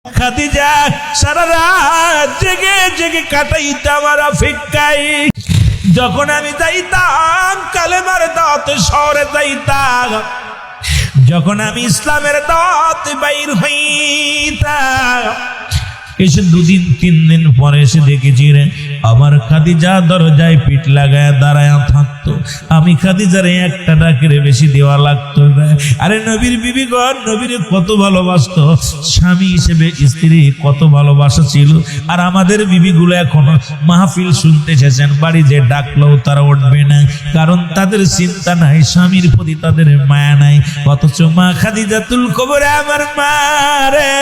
খাদিজা সারা রাত জেগে জেগে কাটাইতাম আর অপেক্ষায়। যখন আমি যাইতাম কালেমার দাওয়াতে শহরে যাইতাম, যখন আমি ইসলামের দাওয়াতে বাইর হইতাম, এসে 2-3 দিন পরে এসে দেখেছি রে আমার খাদিজা দরজায় পিঠ লাগায় দাঁড়ায় থাকতো। আমি খাদিজার একটা ডাকের বেশি দেওয়া লাগতো না। আরে নবীর বিবিগণ নবীরে কত ভালোবাসতো, স্বামী হিসেবে স্ত্রী কত ভালোবাসা ছিল। আর আমাদের বিবিগুলো এখনো মাহফিল শুনতে এসেছেন, বাড়ি যে ডাকলেও তারা উঠবে না, কারণ তাদের চিন্তা নাই, স্বামীর প্রতি তাদের মায়া নাই। অথচ মা খাদিজাতুল কুবরা আমার মা রে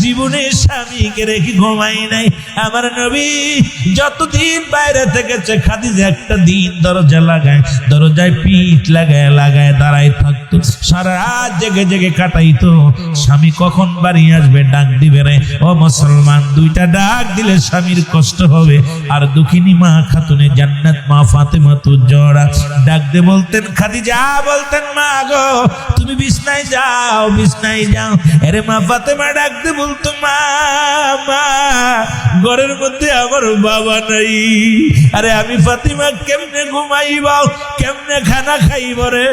জীবনে স্বামীকে রেখে ঘুমাই নাই। আমার নবী যতদিন বাইরে থেকেছে খাদিজা একটা দিন দরজা লাগায়, দরজায় পিঠ লাগায় লাগায় দাঁড়ায় থাকতো, সারা রাত জেগে জেগে কাটাইতো। স্বামী কখন বাড়ি আসবে ডাক দিবে রে। ও মুসলমান, 2টা ডাক দিলে স্বামীর কষ্ট হবে। আর দুঃখিনী মা খাতুনে জান্নাত মা ফাতেমা তুজ্জোরা ডাক দিয়ে বলতেন খাদিজা, বলতেন মা গো তুমি বিছনায় যাও, বিছনায় যাও। আরে মা ফাতেমা ডাক দিয়ে বলতো মা মা ঘরের মধ্যে আমার বাবা নাই। আরে আমি ফাতিমা কেমনে ঘুমাইবা, কেমনে খানা খাইব রে,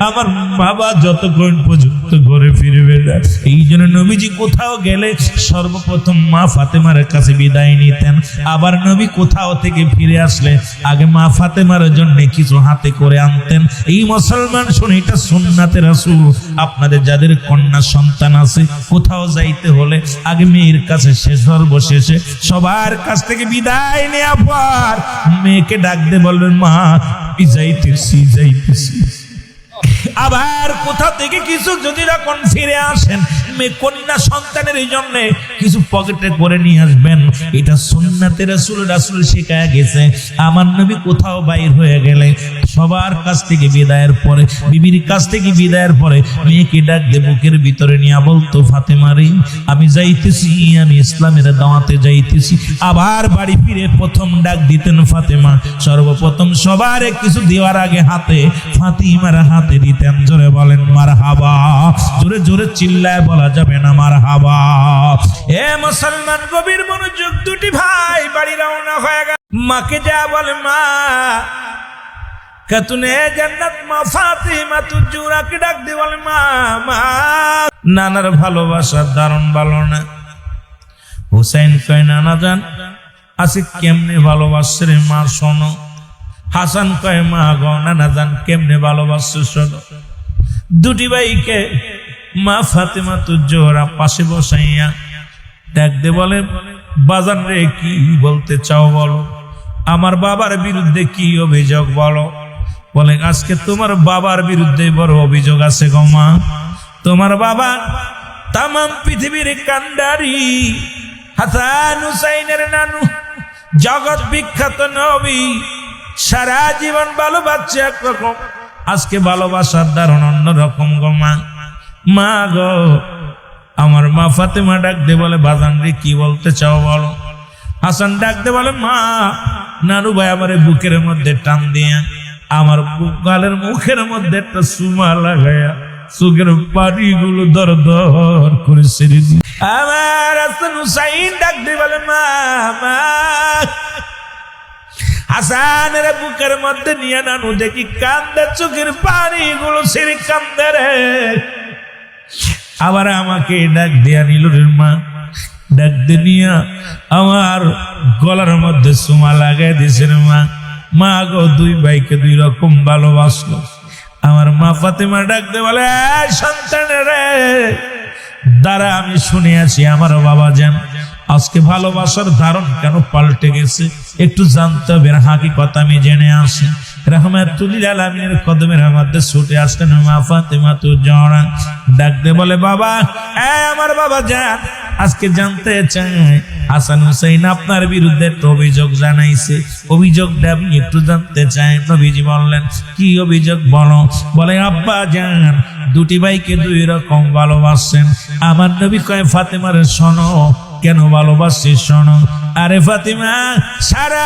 আমার বাবা যতক্ষণ পর্যন্ত ঘরে ফিরবে না। এই জন্য নবীজি কোথাও গেলে সর্বপ্রথম মা ফাতেমার কাছে বিদায় নিতেন। আবার নবী কোথাও থেকে ফিরে আসলে আগে মা ফাতেমার জন্য কিছু হাতে করে আনতেন। এই মুসলমান শুনে এটা সুন্নাতে রাসূল। আপনাদের যাদের কন্যা সন্তান আছে, কোথাও যাইতে হলে আগে মেয়ের কাছে সর্বশেষে সবার কাছ থেকে বিদায় নেওয়ার পর মেয়েকে ডাক দিয়ে বলবেন মা যাইতেছি যাইতেছি। আবার কোথা থেকে কিছু যদি যখন ফিরে আসেন মেয়ে কন্যা সন্তানের জন্য কিছু পকেটে করে নিয়ে আসবেন। এটা সুন্নাতে রাসূল, রাসূল শেখায় গেছে। আমার নবী কোথাও বাইর হয়ে গেলে সবার কাছ থেকে বিদায়ের পরে, বিবির কাছ থেকে বিদায়ের পরে মেয়েকে ডাক দিয়ে বুকের ভিতরে নিয়ে বলতো ফাতেমা রে আমি যাইতেছি, আমি ইসলামের দাওয়াতে যাইতেছি। আবার বাড়ি ফিরে প্রথম ডাক দিতেন ফাতেমা। সর্বপ্রথম সবার কিছু দেওয়ার আগে হাতে ফাতিমার হাতে দিতেন। জোরে বলেন মারহাবা, জোরে জোরে চিল্লায় বলা যাবে না মারহাবা। এ মুসলমান গভীর মনোযোগ, 2টি ভাই বাড়ি রওনা হয়ে গেল। মাকে যা বলে মা খাতুনে জান্নাত মা ফাতিমা তুজ্জোরাকে ডাক দিয়ে বলে মা মা নানার ভালোবাসা দারুণ ভালো না। হুসাইন কয় নানা জান আসে কেমনে ভালোবাসছে রে মা শোনো। হাসান কয় মা গো নানা জান কেমনে ভালোবাসছে শোনো। 2টি ভাইকে মা ফাতেমা তুজ্জোরা পাশে বসাইয়া ডাক দিয়ে বলে বাজান রে কি বলতে চাও বলো, আমার বাবার বিরুদ্ধে কি অভিযোগ বলো। বলে আজকে তোমার বাবার বিরুদ্ধে বড় অভিযোগ আছে গো মা। তোমার বাবা তামাম পৃথিবীর কান্ডারি, হাসান হুসাইনের নানু, জগৎ বিখ্যাত নবী, সারা জীবন ভালোবাসছে একরকম, আজকে ভালোবাসার ধারণ অন্যরকম গো মা। মা গো আমার মা ফাতেমা ডাক দে বলে বাজান রে কি বলতে চাও বলো। হাসান ডাক দে বলে মা নানু ভাই আমার বুকের মধ্যে টান দিয়া আমার গালের মুখের মধ্যে একটা সুমা লাগায়া চোখের পানিগুলো দর দর করে ছেড়ে দি। আমার হাসান হুসাইন ডাক দে বলে মা মা। হাসানের বুকের মধ্যে নিয়ে নানু দেখি কান্দে, চোখের পানিগুলো ছেড়ে কান্দে রে। আবার আমাকে ডাক দিয়া নিল রে মা, ডাক দিয়ে নিয়া আমার গলার মধ্যে সুমা লাগাই দিছে রে মা। মা গো 2 ভাইকে 2 রকম ভালোবাসলো। আমার মা ফাতেমা ডাক দিয়ে বলে সন্তান রে দ্বারা আমি শুনে আছি আমার বাবা যেন আজকে ভালোবাসার ধারণ কেন পাল্টে গেছে, একটু জানতে হবে, হাকিকত আমি জেনে আসি। রাহমাতুল আলামিনের কদমের মধ্যে ছুটে আসলেন মা ফাতেমা তুজ্জোরা ডাক দিয়ে বলে বাবা আমার বাবা যান আজকে জানতে চাই হাসান হুসাইন আপনার বিরুদ্ধে একটা অভিযোগ জানাইছে, অভিযোগটা আমি একটু জানতে চাই। নবীজি বললেন কি অভিযোগ বলো। বলে আব্বা জান 2টি ভাইকে 2 রকম ভালোবাসেন। আমার নবী কয় ফাতেমার শোনো কেন ভালোবাসি শোনো। আরে ফাতিমা সারা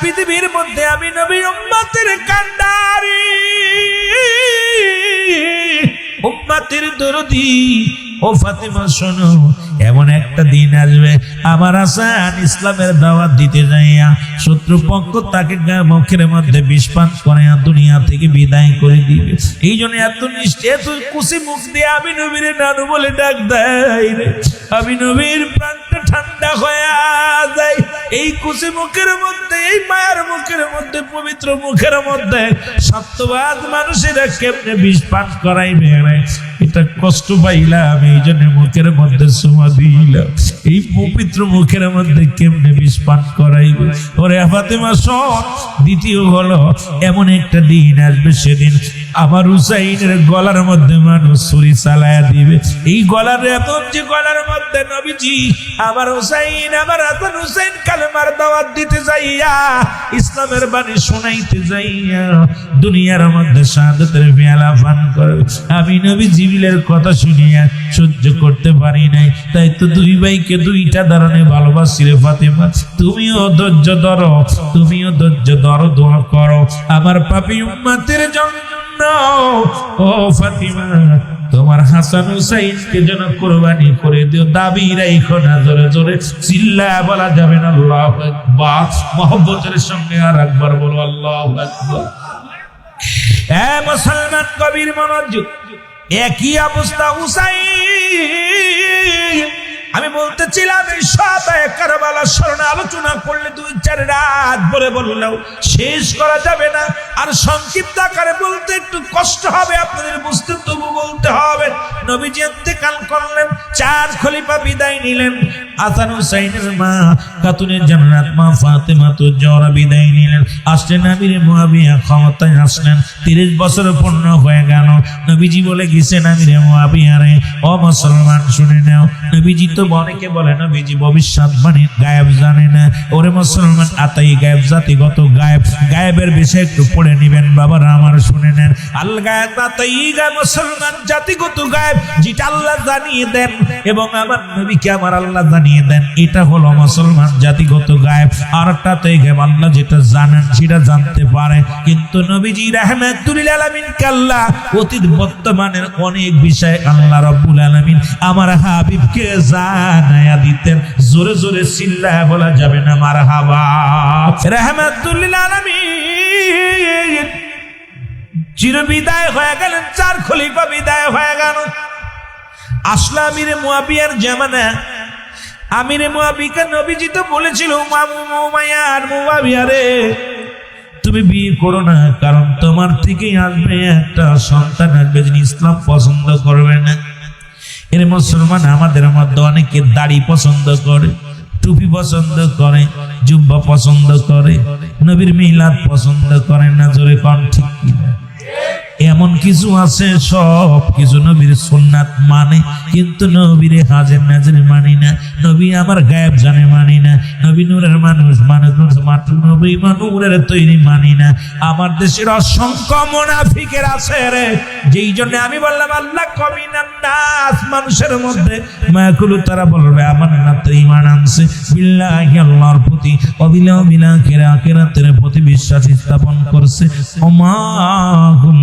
পৃথিবীর মধ্যে আমি নবী উম্মতের কান্ডারি, উম্মতের দরদি, ও ফাতেমা শোনো, এমন একটা দিন আসবে আমার হাসান ইসলামের দাওয়াত দিতে যাইয়া শত্রুপক্ষ তাকে মুখের মধ্যে বিষ পান করে দুনিয়া থেকে বিদায় করে দিবে। এই জন্য এত নিষ্ঠে এত খুশি মুখ দিয়ে আমি নবীর নানু বলে ডাক দেয় রে। আমি নবীর প্রাণটা ঠান্ডা হয়ে যায় এই খুশি মুখের মধ্যে, এই মায়ের মুখের মধ্যে, পবিত্র মুখের মধ্যে সত্যবাদ মানুষেরা কেমনে বিষ পান করাইবে, এটা কষ্ট পাইলাম। এই জন্য মুখের মধ্যে সুমা দিলাম, এই পবিত্র মুখের মধ্যে কেমনে বিষ পান করাইবে। ওরে ফাতেমা শোন, দ্বিতীয় হলো এমন একটা দিন আসবে, সেদিন আমার হুসাইনের গলার মধ্যে মানুষ ছুরি চালায়া দিবে। এই গলার এমন যে গলার মধ্যে নবীজি আমার হুসাইন, আমার হাসান হুসাইন কালেমার দাওয়াত দিতে যাইয়া ইসলামের বাণী শোনাইতে যাইয়া দুনিয়ার মধ্যে শাহাদাতের পেয়ালা পান করবে। আমি নবী জিবরিলের কথা শুনিয়া সহ্য করতে পারি নাই, তাই তো দুই ভাইকে দুইটা ধরনে ভালোবাসি রে ফাতেমা। তুমিও ধৈর্য ধরো, তুমিও ধৈর্য ধরো, দোয়া করো আমার পাপী উম্মতের জন্য। ও ফাতেমা, তোমার হাসান হুসাইনকে যেন কুরবানি করে দিও, দাবি রাখো না, জোরে জোরে চিল্লায়া বলা যাবে না আল্লাহু আকবার। মহব্বতের সঙ্গে আর একবার বলো আল্লাহু আকবার। এ মুসলমান কবির মনোযোগ, একই অবস্থা হুসাইন। আমি বলতেছিলাম এই সব কারবালার স্মরণে আলোচনা করলে 2-4 রাত বলে বললেও শেষ করা যাবে না। আর সংক্ষিপ্ত আকারে বলতে একটু কষ্ট হবে, আপনাদের বুঝতে তবু বলতে হবে। নবীজি ইন্তেকাল করলেন, 4 খলিফা বিদায় নিলেন। হাসান হুসাইনের মা খাতুনে জান্নাত মা ফাতেমা তো জোহরা বিদায় নিলেন। আসলেন আমির মুয়াবিয়া ক্ষমতায় আসলেন। 30 বছর পূর্ণ হয়ে গেল। নবীজি বলে গেছেন আমির মুয়াবিয়া রে, ও মুসলমান শুনে নাও, নবীজি তো অনেকে বলে নবীজি ভবিষ্যৎবাণী গায়েব জানে না। ওরে মুসলমান, আতাই গায়েব, জাতিগত গায়েব, গায়েবের বিষয় একটু পড়ে নিবেন বাবারা আমার, শুনে নেন। আল গায়েব আতাই গায়েব, মুসলমান জাতিগত গায়েব যেটা আল্লাহ জানিয়ে দেন এবং আমার নবীকে আমার আল্লাহ জানিয়ে দেন, এটা হলো মুসলমান জাতিগত গায়েব। আর তাতে গায়েব আল্লাহ যেটা জানেন সেটা জানতে পারে, কিন্তু নবীজি রাহমাতুল লিল আলামিন আল্লাহ অতীত বর্তমানের অনেক বিষয় আল্লাহ রাব্বুল আলামিন আমার হাবিবকে জানায়া দিতেন। জোরে জোরে চিল্লায়া বলা যাবে না মারহাবা। রাহমাতুল লিল আলামিন চির বিদায় হয়ে গেলেন, 4 খলিফা বিদায় হয়ে গেল। আসলা আমিরে মুয়াবিয়ার জামানা। আমিরে মুয়াবিকে নবীজি তো বলেছিল, উমাইয়া আর মুয়াবিয়া রে, তুমি বিয়ে করো না, কারণ তোমার থেকেই আসবে একটা সন্তান, আসবে যিনি ইসলাম পছন্দ করবে না। এর মুসলমান আমাদের মধ্যে অনেকে দাড়ি পছন্দ করে, টুপি পছন্দ করে, জুব্বা পছন্দ করে, নবীর মিলাদ পছন্দ করে না। জোরে কোন ঠিক কিনা? এমন কিছু আছে সব কিছু নবীর সুন্নাত মানে, কিন্তু নবীর হাজির নাজির মানি না। নবী আমার গায়েব জানে মানি না। নবী নূরের মানুষ মানে, নবী নূরের তৈরি মানি না। আমার দেশের অসংখ্য মুনাফিকের আছে রে, যেই জন্য আমি বললাম আল্লাহ কমিনান নাস, মানুষের মধ্যে মায়াকুলু, তারা বলবে আমার না তো ঈমান আনছে বিল্লাহি, আল্লাহর প্রতি, অবিলা বিলা আখিরাতের প্রতি বিশ্বাস স্থাপন করছে। ওমা হুম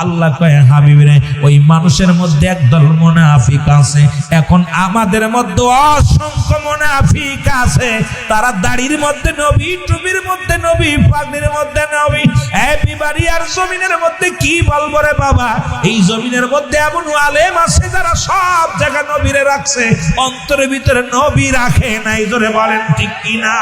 আল্লাহ কয় হাবিবরে, ওই মানুষের মধ্যে একদল মুনাফিক আছে। এখন আমাদের মধ্যে অসংখ্য মুনাফিক আছে, তারা দাড়ির মধ্যে নবী, টুপির মধ্যে নবী, পাগড়ির মধ্যে নবী। এই বিবাড়ি আর জমিনের মধ্যে কি বলবো রে বাবা, এই জমিনের মধ্যে এমন আলেম আছে যারা সব জায়গা নবীরে রাখছে, অন্তরের ভিতরে নবী রাখে নাই। জোরে বলেন ঠিক কিনা?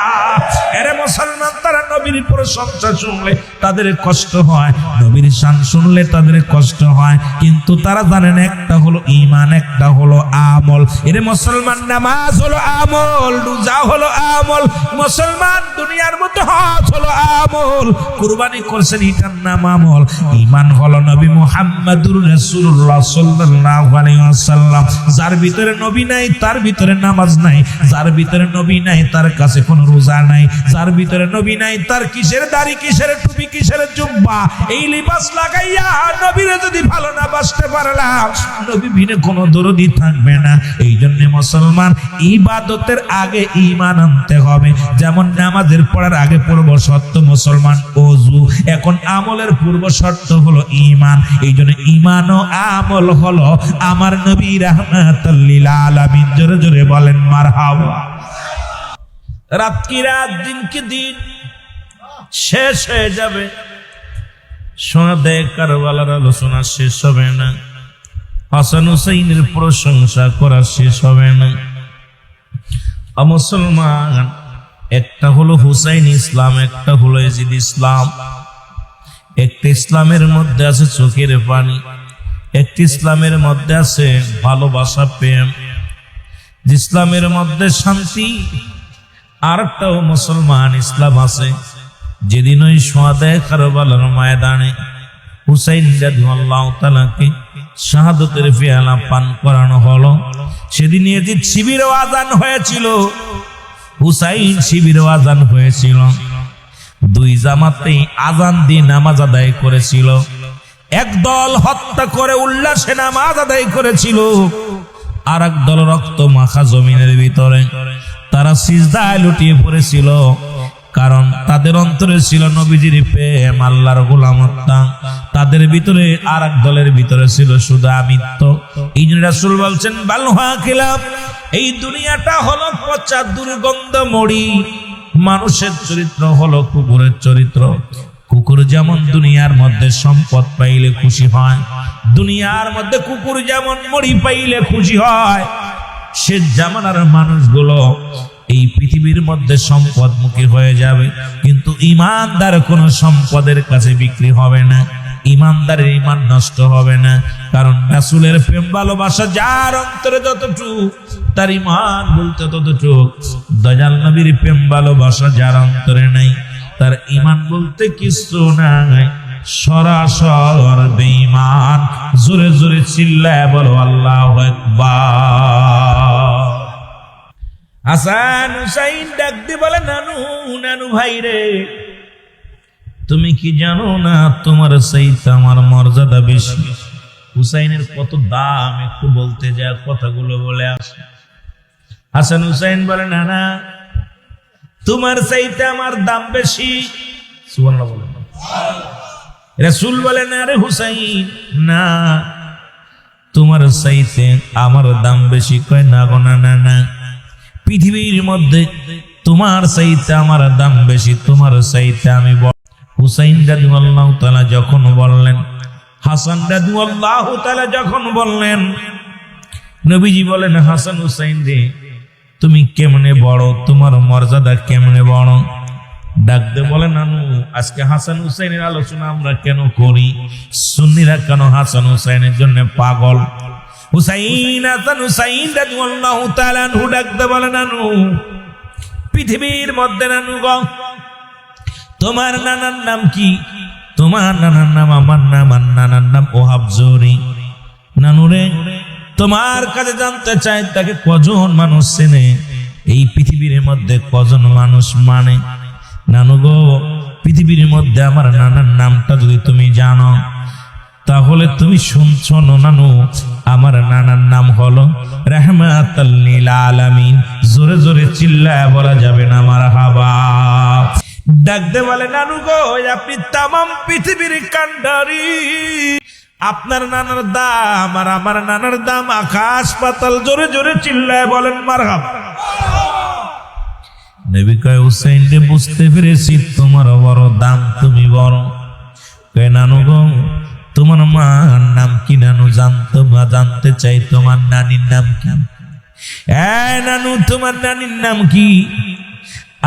এরে মুসলমান, তারা নবীর প্রশংসা শুনলে তাদের কষ্ট হয়, নবীর শান শুনলে তাদের কষ্ট হয়, কিন্তু তারা জানেন একটা হলো ঈমান, একটা হলো আমল। এরে মুসলমান, নামাজ হলো আমল, রোজা হলো আমল, মুসলমান দুনিয়ার মধ্যে হজ হলো আমল, কুরবানি করছেন এটার নাম আমল। ঈমান হলো নবী মুহাম্মদুর রাসূলুল্লাহ সাল্লাল্লাহু আলাইহি ওয়াসাল্লাম। যার ভিতরে নবী নাই তার ভিতরে নামাজ নাই, যার ভিতরে নবী নাই তার কাছে কোনো রোজা নাই, যার ভিতরে নবী নাই তার কিসের দাড়ি, কিসের টুপি, কিসের জুব্বা, এই লিবাস লাগাইয়া নবীরে যদি ভালো না বাসতে পারলাম, নবী বিনে কোনো দরদি থাকবে না। এই জন্য মুসলমান ইবাদতের আগে ঈমান আনতে হবে। যেমন নামাজের পড়ার আগে পূর্ব শর্ত মুসলমান ওযু, এখন আমলের পূর্ব শর্ত হলো ঈমান। এই জন্য ঈমান ও আমল হলো আমার নবী রাহমাতুল লিল আলামিন। জোরে জোরে বলেন মারহাবা। রাত কি রাত, দিন কি দিন, শেষ হয়ে যাবে। সোহাদে কারবালার আলোচনা শেষ হবে না, হাসান হুসাইনের প্রশংসা করা শেষ হবে না। মুসলমান, একটা হলো হুসাইন ইসলাম, একটা হলো ইয়াজিদ ইসলাম। একটা ইসলামের মধ্যে আছে চোখের পানি, একটা ইসলামের মধ্যে আছে ভালোবাসা, প্রেম, ইসলামের মধ্যে শান্তি। আর একটাও মুসলমান ইসলাম আছে। যেদিন ওই সোহাদে কারবালার ময়দানে হুসাইন রাদিয়াল্লাহু তাআলাকে শাহাদাতের পেয়ালা পান করানো হলো, সেদিন ইয়াজিদ শিবিরেও আযান হয়েছিল, হুসাইন শিবিরেও আযান হয়েছিল। দুই জামাতেই আযান দিয়ে নামাজ আদায় করেছিল। এক দল হত্যা করে উল্লাসে নামাজ আদায় করেছিল, আর এক দল রক্ত মাখা জমিনের ভিতরে তারা সিজদায় লুটিয়ে পড়েছিল। কারণ তাদের অন্তরে ছিল নবীজির প্রেম, আল্লাহর গোলামত্ব। তাদের ভিতরে আর এক দলের ভিতরে ছিল শুধু আমিত্ব। এই জন্য রাসূল বলছেন, বালহা খিলাফ, এই দুনিয়াটা হলো পচা দুর্গন্ধ মড়ি। মানুষের চরিত্র হলো কুকুরের চরিত্র। কুকুর যেমন দুনিয়ার মধ্যে সম্পদ পাইলে খুশি হয়, দুনিয়ার মধ্যে কুকুর যেমন মড়ি পাইলে খুশি হয়, সে জামানার মানুষগুলো এই পৃথিবীর মধ্যে সম্পদমুখী হয়ে যাবে, কিন্তু ঈমানদার কোন সম্পদের কাছে বিক্রি হবে না। ঈমানদারের ঈমান নষ্ট হবে না, কারণ রাসূলের প্রেম ভালোবাসা যার অন্তরে যতটুকু, তার ঈমান বলতে ততটুকু। দয়াল নবীর প্রেম ভালোবাসা যার অন্তরে নাই, তার ঈমান বলতে কিছু নাই, সরাসর বেঈমান। জোরে জোরে চিল্লায় বলো আল্লাহু আকবার। হাসান হুসাইন ডাক দিয়ে বলে, নানু নানু ভাই রে, তুমি কি জানো না তোমার চাইতে আমার মর্যাদা বেশি? হুসাইনের কত দাম একটু বলতে যায়, কথাগুলো বলে আসে। হাসান হুসাইন বলে, না না, তোমার চাইতে আমার দাম বেশি। সুবহানাল্লাহ বলেন। রাসূল বলে, না রে হুসাইন, না, তোমার চাইতে আমার দাম বেশি। কয় না গো, না না না, পৃথিবীর মধ্যে তোমার চাইতে আমার দাম বেশি, তোমার চাইতে আমি। হুসাইন রাদিয়াল্লাহু তাআলা যখন বললেন, হাসান রাদিয়াল্লাহু তাআলা যখন বললেন, নবীজি বলেন, হাসান হুসাইন রে, তুমি কেমনে বড়, তোমার মর্যাদা কেমনে বড়। ডাকতে বলেন, নানু, আজকে হাসান হুসাইনের আলোচনা আমরা কেন করি? সুন্নিরা কেন হাসান হুসাইনের জন্য পাগল? হুসাইন, হাসান হুসাইন রাদিয়াল্লাহু তাআলা আনহু ডাকতে বলেন, নানু, পৃথিবীর মধ্যে নানু গো, তোমার নানার নাম কি? তোমার নানার নাম আমার নাম, আর নানার নাম ওহাব জোহরি। নানু রে, তোমার কাছে জানতে চাই, তাকে কজন মানুষ চেনে, এই পৃথিবীর মধ্যে কজন মানুষ মানে? নানু গো, পৃথিবীর মধ্যে আমার নানার নামটা যদি তুমি জানো, তাহলে তুমি শুনছো না নানু, আমার নানার নাম হলো রাহমাতুল লিল আলামিন। জোরে জোরে চিল্লায় বলা যাবে না মারহাবা। ডাকতে বলে, নানু গো, আপনি তামাম পৃথিবীর কান্ডারি, আপনার নানার দাম আর আমার নানার দাম আকাশ পাতাল। জোরে জোরে চিল্লায় বলেন মারহাবা। নবী কয়, হুসাইন রে, বুঝতে পেরেছি তোমার বড় দাম, তুমি বড়। কয়, নানু গো, তোমার মার নাম কি নানু? জানতে চাই তোমার নানির নাম কি? নানু, তোমার নানির নাম কি?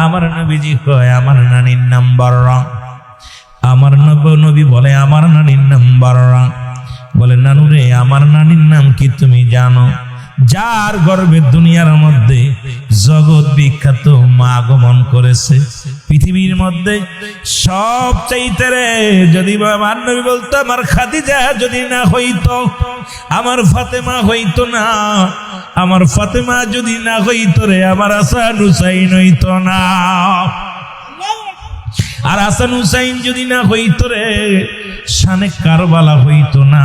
আমার নবীজি কয়, আমার নানির নাম বাররা। আমার নবী বলে, আমার নানির নাম বাররা। বলে, নানু রে, আমার নানির নাম কি তুমি জানো? যার গর্ভে দুনিয়ার মধ্যে জগৎ বিখ্যাত মা আগমন করেছে, পৃথিবীর মধ্যে সব চাইতে রে, যদি আমার নবী বলতো আমার খাদিজা যদি না হইতো, আমার ফাতেমা হইতো না, আমার ফাতেমা যদি না হইতো রে, আমার হাসান হুসাইন হইতো না। আর হাসান হুসাইন যদি না হইতো রে শানে কারবালা হইতো না,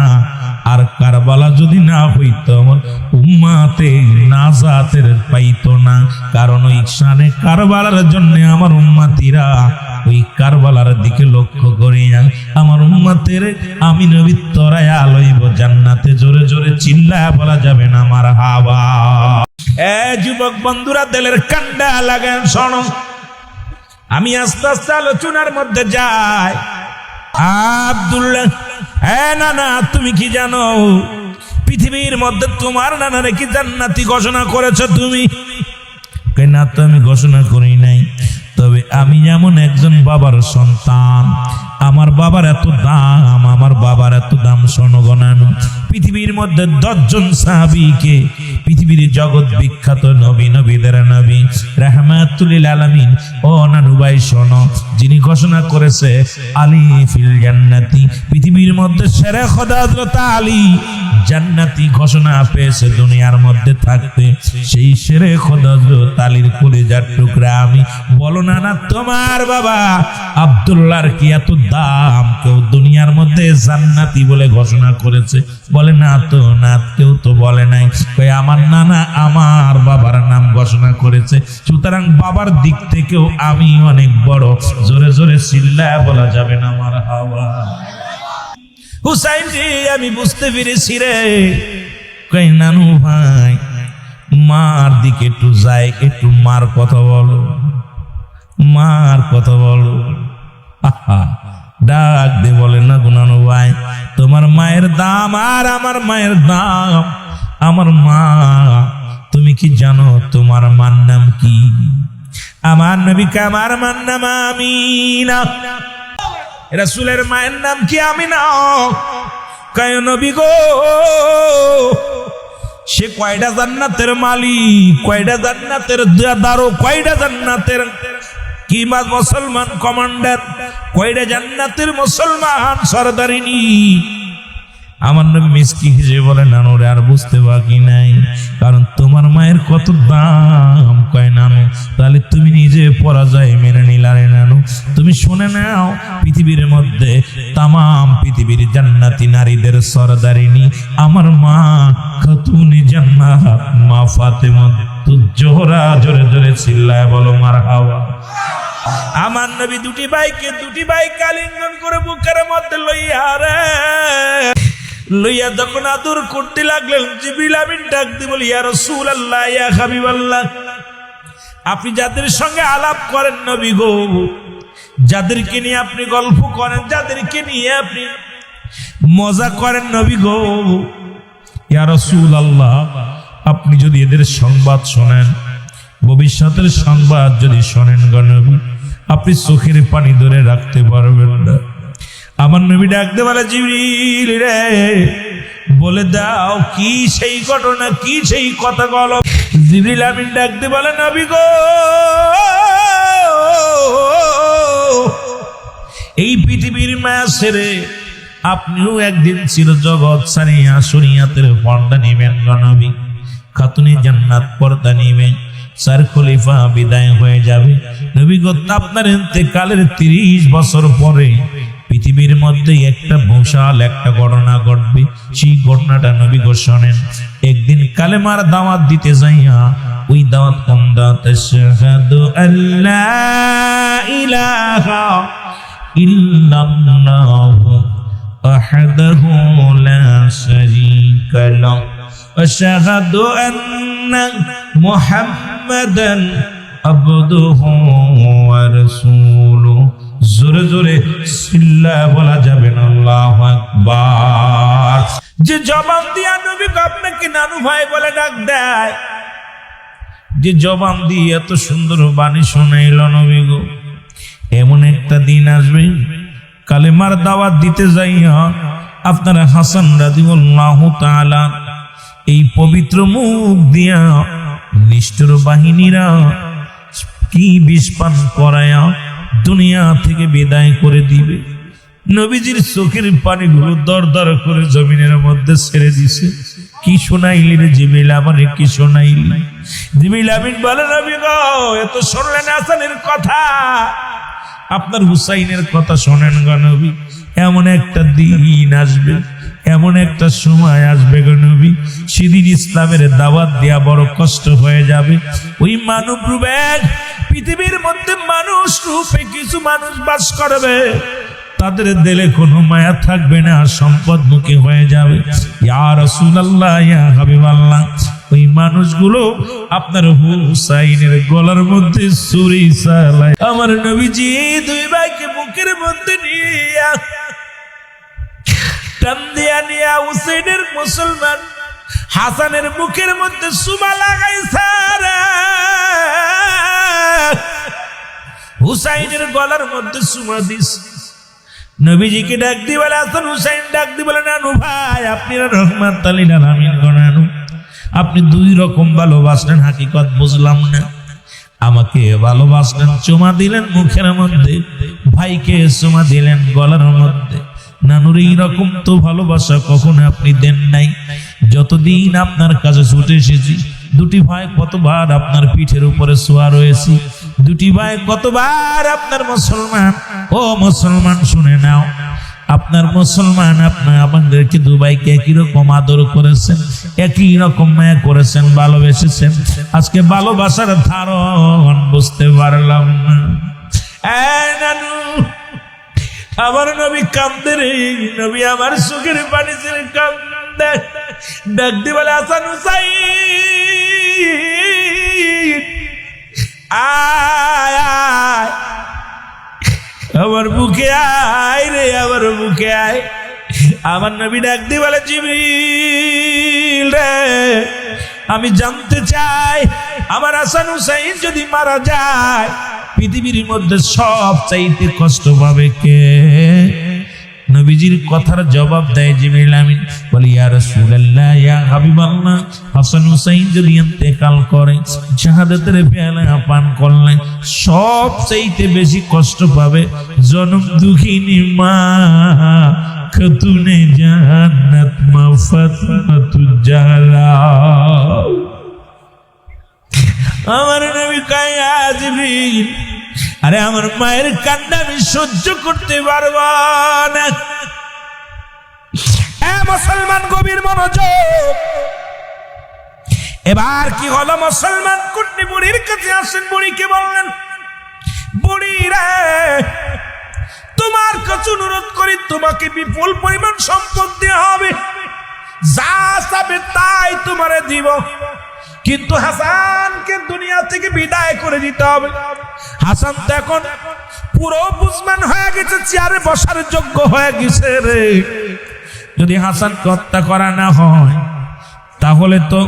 আর কারবালা যদি না হইতো আমার উম্মাতে নাজাতের পাইতো না। কারণ ওই শানে কারবালার জন্য আমার উম্মাতিরা ওই কারবালার দিকে লক্ষ্য করিয়া আমার উম্মতের আমি নবী তরায়া লইব জান্নাতে। জোরে জোরে চিল্লায়া বলা যাবে না মারহাবা। এ যুবক বন্ধুরা, দিলের কান্ডা লাগান শোনো। আমি আস্তে আস্তে আলোচনার মধ্যে যাই। আব্দুল্লাহ, হ্যাঁ নানা, তুমি কি জানো পৃথিবীর মধ্যে তোমার নানারে কি জান্নাতি ঘোষণা করেছো তুমি? না, তো আমি ঘোষণা করি নাই, তবে আমি যেমন একজন বাবার সন্তান, আমার বাবার এত দাম, আমার বাবার এত দাম শোনো গণানো। পৃথিবীর মধ্যে 10 জন সাহাবীকে পৃথিবীর জগৎ বিখ্যাত নবী, নবীদের নবী রাহমাতুল লিল আলামিন, ও নানু ভাই শোনো, যিনি ঘোষণা করেছে আলী ফিল জান্নাতি, পৃথিবীর মধ্যে সেরা খোদা হযরত আলী জান্নাতি ঘোষণা পেয়েছে দুনিয়ার মধ্যে থাকতে। সেই সেরে খোদা হযরত আলীর কলিজার টুকরা আমি। বলো না না, তোমার বাবা আব্দুল্লাহর কি এত দাম কেউ দুনিয়ার মধ্যে জান্নাতি বলে ঘোষণা করেছে? বলে না তো, না কেউ তো বলে নাই। কই আমার নানা আমার বাবার নাম ঘোষণা করেছে, সুতরাং বাবার দিক থেকেও আমি অনেক বড়। জোরে জোরে চিল্লায়া বলা যাবে না মারহাবা। হুসাইন জি, আমি বুঝতে পেরেছি রে। কই নানু ভাই, মার দিকে একটু যাই, একটু মার কথা বলো, মার কথা বলো। আহা, ডাক দে বলে না গুনানু ভাই, তোমার মায়ের দাম আর আমার মায়ের দাম। আমার মা, তুমি কি জানো তোমার মার নাম কি? আমার নবীকে আমার মার নাম আমিনা। রাসূলের মায়ের নাম কি আমিনা? কয় নবী গো, সে কয়টা জান্নাতের মালিক, কয়টা জান্নাতের দারো, কয়টা জান্নাতের কি মুসলমান কমান্ডার, কয়টা জান্নাতের মুসলমান সরদারিনী। আমার নবী মিষ্টি হিসেবে বলে নানু রে, আর বুঝতে বাকি নাই, কারণ তোমার মায়ের কত দাম। কয় নানু, তাহলে তুমি নিজে পরাজয় মেনে নিলা রে নানু। তুমি শুনে নাও, পৃথিবীর মধ্যে তামাম পৃথিবীর জান্নাতি নারীদের সরদারিনী আমার মা খাতুনে জান্নাত, মা ফাতেমা জোহরা। জোরে জোরে চিল্লায় বলো মারহাবা। আমার নবী দুটি ভাইকে আলিঙ্গন করে বুকের মধ্যে লইয়া যখন আদর করতে লাগলেন, জিবরিল আমিন ডাক দিয়ে বলি, ইয়া রাসূলুল্লাহ, ইয়া হাবিবাল্লাহ, আপনি যাদের সঙ্গে আলাপ করেন নবী গো, যাদেরকে নিয়ে আপনি গল্প করেন, যাদেরকে নিয়ে আপনি মজা করেন নবী গো, ইয়া রাসূলুল্লাহ, আপনি যদি এদের সংবাদ শোনেন, ভবিষ্যতের সংবাদ যদি শোনেন গো নবী, আপনি চোখের পানি ধরে রাখতে পারবেন না। আমার নবী ডাকতে বলে, জিবরিল রে, বলে দাও কি সেই ঘটনা, কি সেই কথা বলো। জিবরিল আমিন ডাকতে বলে, নবী গো, এই পৃথিবীর মায়া ছেড়ে আপনিও একদিন চির জগৎ ছাড়িয়া শরিয়াতের পর্দা নিবেন গো নবী, খাতুনে জান্নাত পর্দা নিবেন, 4 খলিফা বিদায় হয়ে যাবে। নবী গো, আপনার ইন্তেকালের 30 বছর পরে পৃথিবীর মধ্যে একটা বিশাল একটা ঘটনা ঘটবে। সেই ঘটনাটা নবী গো শোনেন। একদিন কালেমার দাওয়াত দিতে যাইয়া, ওই দাওয়াত কোন দাওয়াত? আশহাদু আল্লা ইলাহা ইল্লাল্লাহু ওয়াহদাহু লা শারীকা লাহু আশহাদু আন্না মুহাম্মাদান আবদুহু ওয়া রাসূলুহু। জোরে জোরে চিল্লা বলা যাবে না আল্লাহু আকবার। যে জবান দিয়া নবী আপনাকে নানু ভাই বলে ডাক দেয়, যে জবান দিয়ে এত সুন্দর বাণী শোনাইল নবী গো, এমন একটা দিন আসবে কালেমার দাওয়াত দিতে যাইয়া আপনারা হাসান রাদিয়াল্লাহু তাআলা এই পবিত্র মুখ দিয়া নিষ্ঠুর বাহিনীরা কি বিষ পান করায়া দুনিয়া থেকে বিদায় করে দিবে। নবীজির চোখের পানিগুলো দরদর করে জমিনের মধ্যে ছেড়ে দিছে। কি শোনাইলি রে জিবরিল, আমারে কি শোনাইলি? জিবরিল আমিন বলে, নবী গো, এত শুনলেন হাসানের কথা, আপনার হুসাইনের কথা শোনেন গো নবী। এমন একটা দিন আসবে, এমন একটা সময় আসবে গো নবী, সেদিন ইসলামের দাওয়াত দেয়া বড় কষ্ট হয়ে যাবে। ওই মানব রূপে পৃথিবীর মধ্যে মানুষ রূপে কিছু মানুষ বাস করবে, তাদের দিলে কোনো মায়া থাকবে না, সম্পদমুখী হয়ে যাবে। ইয়া রাসূলুল্লাহ, ইয়া হাবিবাল্লাহ, ওই মানুষগুলো আপনার হুসাইনের গলার মধ্যে ছুরি চালায়। আমার নবীজি দুই ভাইকে বুকের মধ্যে নিয়ে টান দিয়া নিয়া হুসাইনের মুসলমান হাসানের মুখের মধ্যে সুমা লাগাইছে। হুসাইনের গলার মধ্যে সুমা দিস। নবীজিকে ডাক দি বলে হাসান, হুসাইন ডাক দি বলে নানু ভাই, আপনি রহমাতুল লিল আলামিন গনানু, আপনি দুই রকম ভালোবাসলেন, হাকিকত বুঝলাম না। আমাকে ভালোবাসলেন, চুমা দিলেন মুখের মধ্যে, ভাইকে চুমা দিলেন গলার মধ্যে। নানুর এইরকম তো ভালোবাসা কখনো আপনি দেন নাই। যতদিন আপনার কাছে ছুটে এসেছি, দুটি ভাই কতবার আপনার পিঠের উপরে শোয়া রয়েছি, দুটি ভাই কতবার আপনার মুসলমান। ও মুসলমান শুনে নাও, আপনার মুসলমান আপনার আমাদেরকে দুবাইকে একই রকম আদর করেছেন, একই রকম মায়া করেছেন, ভালোবেসেছেন। আজকে ভালোবাসার ধারণ বুঝতে পারলাম না। নানু, আমার নবী কান্দে রে নবী, আমার চোখের পানি ছেড়ে কান্দে। ডাক দি বলে হাসান, হুসাইন আয় আয়, আমার বুকে আয় রে, আমার বুকে আয়। আমার নবী ডাক দি বলে জিবরিল রে, আমি জানতে চাই আমার হাসান হুসাইন যদি মারা যায় পৃথিবীর মধ্যে সব চাইতে কষ্ট পাবে কে? নবীজির কথার জবাব দেয় জিবরিল আমিন, বলে ইয়া রাসূলুল্লাহ, ইয়া হাবিবাল্লাহ, হাসান হুসাইন যদি ইন্তেকাল করে, শাহাদাতের পেয়ালা পান করলে সব চাইতে বেশি কষ্ট পাবে জনম দুঃখিনী মা খাতুনে জান্নাত মা ফাতিমাতুজ জাহরা। আমার নবী কায়া জিবরিল, আরে আমার মায়ের কান্না আমি সহ্য করতে পারব না। মুসলমান গভীর মনোযোগ। এবার কি হলো? মুসলমান কুটনি বুড়ির কাছে আসেন, বুড়িকে বললেন, বুড়ি রে, তোমার কাছে অনুরোধ করি, তোমাকে বিপুল পরিমাণ সম্পদ দেওয়া হবে, যা চাবে তাই তোমারে দিব, কিন্তু হাসানকে দুনিয়া থেকে বিদায় করে দিতে হবে। হাসান তো এখন পুরো বুঝমান হয়ে গেছে, চেয়ারে বসার যোগ্য হয়ে গেছে রে। যদি হাসানকে হত্যা করা না হয় তাহলে তো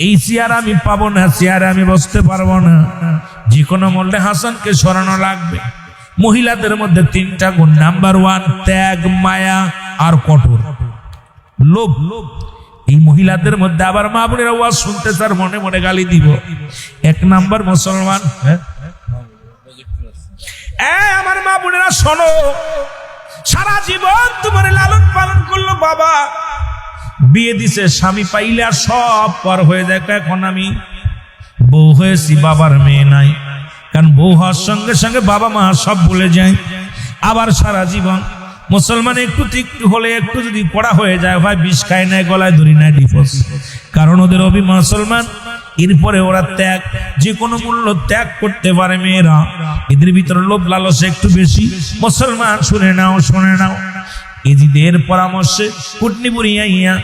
এই চেয়ার আমি পাবো না, চেয়ারে আমি বসতে পারবো না। যে কোনো মূল্যে হাসানকে সরানো লাগবে। মহিলাদের মধ্যে তিনটা গুণ, নাম্বার 1 ত্যাগ, মায়া আর কঠোর লোভ। এই মহিলাদের মধ্যে আবার মা বোনেরা ওয়াজ শুনতে তার মনে মনে গালি দিব। 1 নাম্বার মুসলমান, আমার মা বোনেরা শোনো, সারা জীবন তোমার লালন পালন করলো বাবা, বিয়ে দিছে, স্বামী পাইলে আর সব পর হয়ে যায়। এখন আমি বউ হয়েছি, বাবার মেয়ে নাই, কারণ বউ হওয়ার সঙ্গে সঙ্গে বাবা মা সব ভুলে যায়। আবার সারা জীবন মুসলমান একটু হলে, একটু যদি পড়া হয়ে যায়, ভাই বিষ খায় নাই, গলায় ধরি নাই, ডিভোর্স। কারণ ওদের মুসলমান, এরপরে ওরা ত্যাগ, যে কোনো মূল্য ত্যাগ করতে পারে মেয়েরা। এদের ভিতরে লোভ লালস একটু বেশি। মুসলমান শুনে নাও, শুনে নাও, এজিদের পরামর্শে কুটনি বুড়ি আইয়া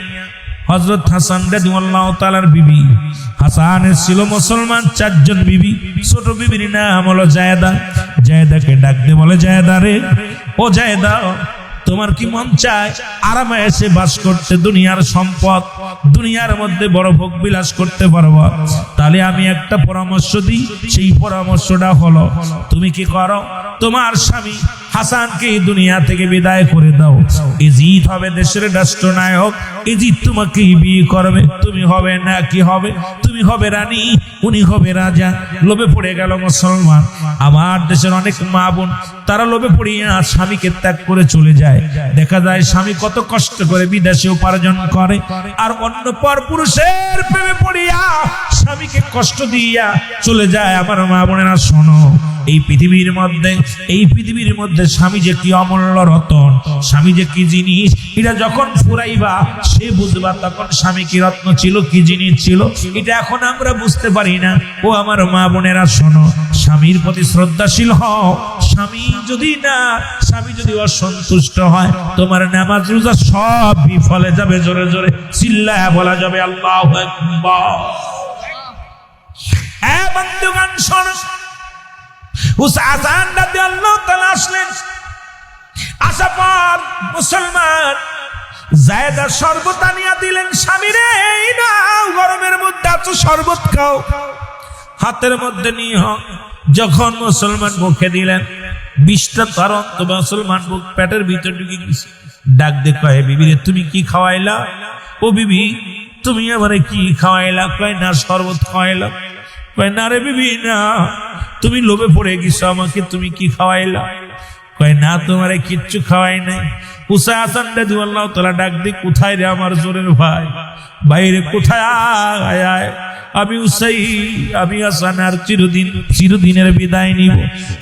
হযরত হাসান রাদিয়াল্লাহু তাআলার বিবি, হাসানের ছিল মুসলমান 4 জন বিবি। ছোট বিবির নাম হলো জায়েদা। জায়েদাকে ডাক দিয়ে বলে, জায়েদা রে, ও জায়েদা, তোমার কি মন চায় আরামে এসে বাস করতে, দুনিয়ার সম্পদ, দুনিয়ার মধ্যে বড় ভোগ বিলাস করতে পারবা? তাহলে আমি একটা পরামর্শ দিই, সেই পরামর্শটা হলো তুমি কি করো, তোমার স্বামী হাসানকে দুনিয়া থেকে বিদায় করে দাও। ইজিদ হবে দেশের রাষ্ট্রনায়ক, ইজিদ তোমাকে বিয়ে করবে, তুমি হবে না কি হবে, তুমি হবে রানী, উনি হবে রাজা। লোভে পড়ে গেল মুসলমান। আমার দেশের অনেক মা বোন তারা লোভে পড়িয়া স্বামীকে ত্যাগ করে চলে যায়। দেখা যায় স্বামী কত কষ্ট করে বিদেশে উপার্জন করে, আর অন্য পর পুরুষের প্রেমে পড়িয়া স্বামীকে স্বামীকে কষ্ট দিয়া চলে যায়। আমার মা বোনেরা শোনো, এই পৃথিবীর মধ্যে স্বামী যে কি অমূল্য রতন, স্বামী যে কি জিনিস, এটা যখন ফুরাইবা সে বুঝবা তখন স্বামী কি রত্ন ছিল, কি জিনিস ছিল, এটা এখন আমরা বুঝতে পারি না। ও আমার মা বোনেরা শোনো, স্বামীর প্রতি শ্রদ্ধাশীল হও। স্বামী যদি অসন্তুষ্ট হয়, তোমার নামাজ রোজা সব বিফলে যাবে। জোরে জোরে চিল্লায়া বলা যাবে আল্লাহু আকবার। বন্ধুগণ শোনো, হাসান রাদিয়াল্লাহু তাআলা আসলেন। আসার পর মুসলমান জায়েদা শরবত আনিয়া দিলেন। স্বামীরে এই নাও, গরমের মধ্যে আছো, শরবত খাও, হাতের মধ্যে নিয়ে। যখন মুসলমান মুখে দিলেন, 20টা তরণ তো মুসলমান মুখ পেটের ভিতর ঢুকে গেছে। ডাক দে কয়, বিবি রে তুমি কি খাওয়াইলা? ও বিবি তুমি আমারে কি খাওয়াইলা? কয় না, শরবত খাওয়াইলা। কয় না রে বিবি না, তুমি লোভে পড়ে গেছো, আমাকে তুমি কি খাওয়াইলা? কয় না, তোমারে কিচ্ছু খাওয়াই নাই। হুসাইন হাসান রাদিয়াল্লাহু তাআলা ডাক দি, কোথায় রে আমার জোরের ভাই? বাইরে কোথায়? আয় আয়, আমি হাসান আর চিরদিনের বিদায় নিব।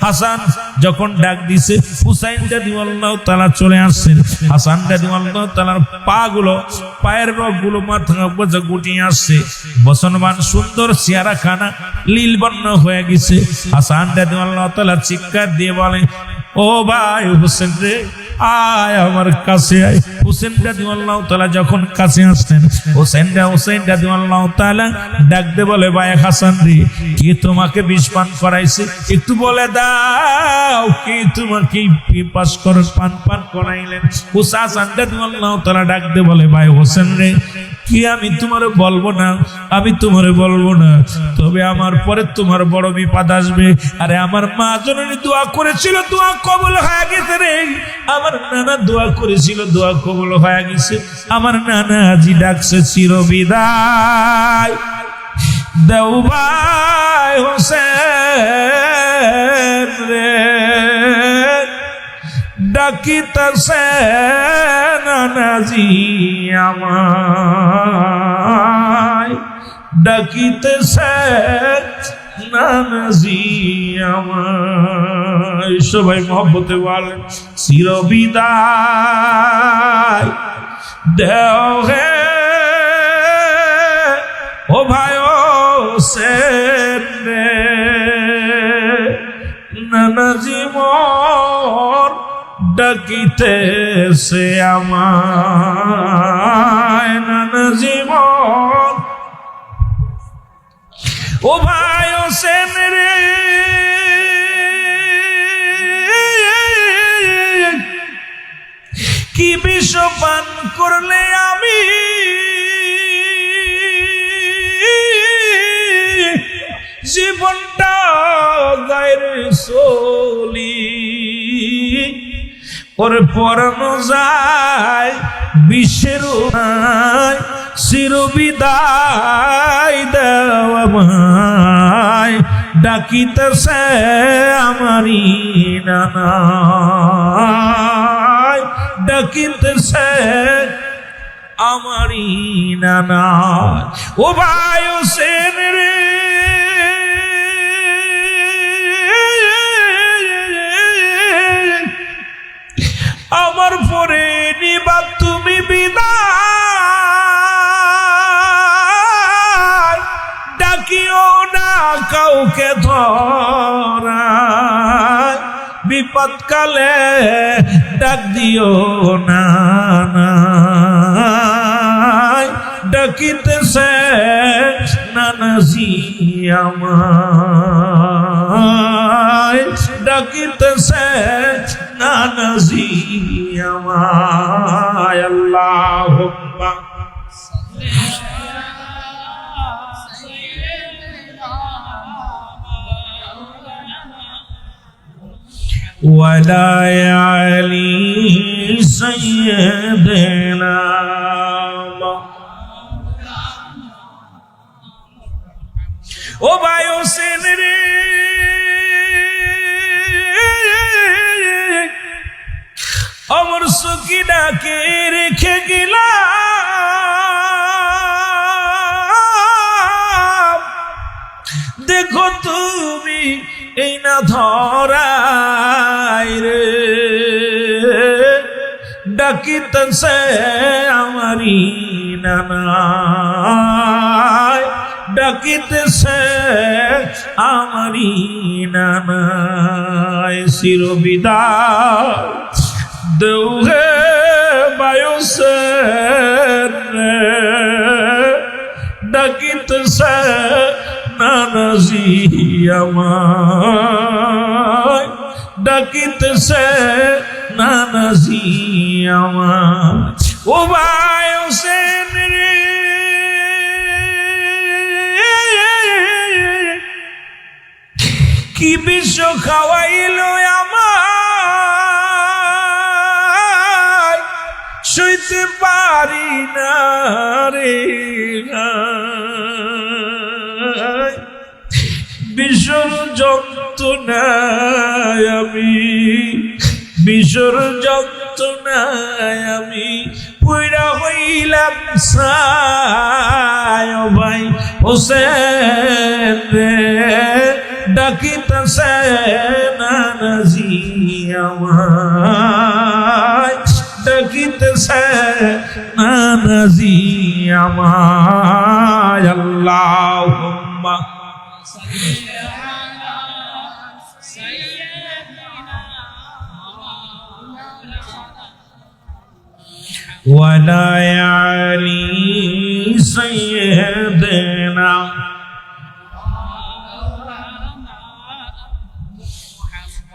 হাসান যখন ডাক দিছে, হুসাইন রাদিয়াল্লাহু তাআলা চলে আসছেন। হাসান রাদিয়াল্লাহু তাআলার পায়ের রগগুলো মাথা উপরে গুটিয়ে আসছে। বসনবান সুন্দর চেহারা খানা নীল বর্ণ হয়ে গেছে। হাসান রাদিয়াল্লাহু তাআলা চিৎকার দিয়ে বলেন, ও ভাই হোসেন রে, আয় আমার কাছে আয়। হোসেন রাদিয়াল্লাহু তাআলা যখন কাছে আসতেন, হোসেন রাদিয়াল্লাহু তাআলা ডাকতে বলে, ভাই হাসান রে, কে তোমাকে বিষ পান করাইছে? একটু বলে দাও, কে তোমাকে পান করাইলেন? হাসান রাদিয়াল্লাহু তাআলা ডাকতে বলে, ভাই হোসেন রে, কি আমি তোমারে বলবো না, তবে আমার পরে তোমার বড় বিপদ আসবে। আরে আমার মা জননী দোয়া করেছিল, দোয়া কবুল হয়ে গেছে রে। আমার নানা দোয়া করেছিল, দোয়া কবুল হয়ে গেছে। আমার নানা আজি ডাকছে চিরবিদায়। দেও ভাই হোসেন রে, ডাকিতেছে নানাজি আমায়, ডাকিতেছে নানাজি আমায়। সবাই মহব্বতে বলেন, চিরবিদায় দেও হে ও ভাই হোসেন রে, নানাজি মোর ডাকিতেছে আমায়, নানাজি মোর। ও ভাই হোসেন রে, কি বিষ পান করলে আমি জীবনটা গায়ের চলি, ওরে পরানো যায় বিশ্বের চিরবিদায় দেওয়া মায়, ডাকিতেছে আমারি নানা, ডাকিতেছে আমারি নানা। ও ভাই হোসেন রে, আমার পরে নিবা তুমি বিদায়, ডাকিও না কাউকে ধরায়, বিপদকালে ডাক দিও না, ডাকিতেছে নানাজি আমায়, ডাকিতেছে নানাজি আমায়। আল্লাহুম্মা ওয়ালা আলি সাইয়্যিদিনা। ও ভাই হোসেন রে, আমার সখী ডাকে রেখে গেলাম, দেখো তুমি এই না ধরাই রে ডাকিতেছে আমারি নানায় ডাকিতেছে আমারি নানায় চিরবিদায় দেউহে বায়ুসে ডাকিতেছে নানাজি আমায় ডাকিতেছে নানাজি আমায় ও বায়ুসে রে কি বিষ খাওয়াইল আমায় সইতে পারি না রে বিষর যন্ত্রণায় আমি বিষর যন্ত্রণায় আমি পুইরা হইলাম সায় ভাই হোসেন রে ডাকিতেছে নানাজি আমায় ডাকিতেছে নানাজি আমায় আল্লাহুম্মা وعلى آل سيدنا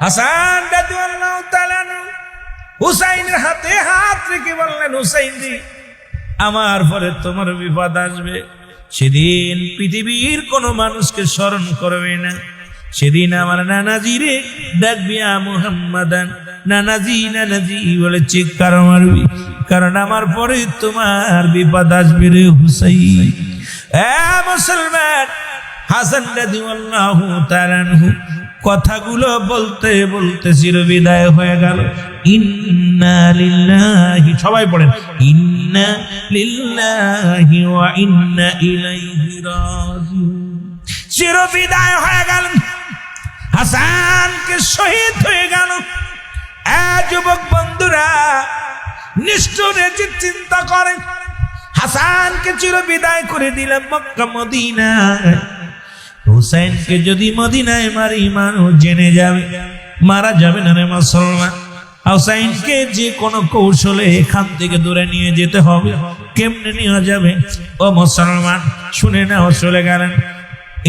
হাসান রাদিয়াল্লাহু তাআলা হুসাইনের হাতে হাত রেখে বললেন হুসাইন জি আমার পরে তোমার বিপদ আসবে সেদিন পৃথিবীর কোনো মানুষকে স্মরণ করবে না সেদিন আমার নানাজি রে ডাকবি মুহাম্মাদান নানাজি নানাজি বলে চিৎকার মারবি কারণ আমার পরে তোমার বিপদ আসবে রে হুসাইন মুসলমান হাসান রাদিয়াল্লাহু তাআলা কথাগুলো বলতে বলতে চিরবিদায় হয়ে গেল ইন্না লিল্লাহি সবাই পড়েন ইন্না লিল্লাহি ওয়া ইন্না ইলাইহি রাজিউন চিরবিদায় হয়ে গেল হাসানকে শহীদ হয়ে গেল যুবক বন্ধুরা নিষ্ঠুরে যে চিন্তা করেন হাসানকে চিরবিদায় করে দিলাম মক্কা মদিনায় হুসাইনকে যদি মদিনায় মারি মানুষ জেনে যাবে মারা যাবে না রে মুসলমান হুসাইনকে যে কোনো কৌশলে এখান থেকে দূরে নিয়ে যেতে হবে কেমনে নিয়ে যাবে ও মুসলমান শুনে নাও চলে গেলেন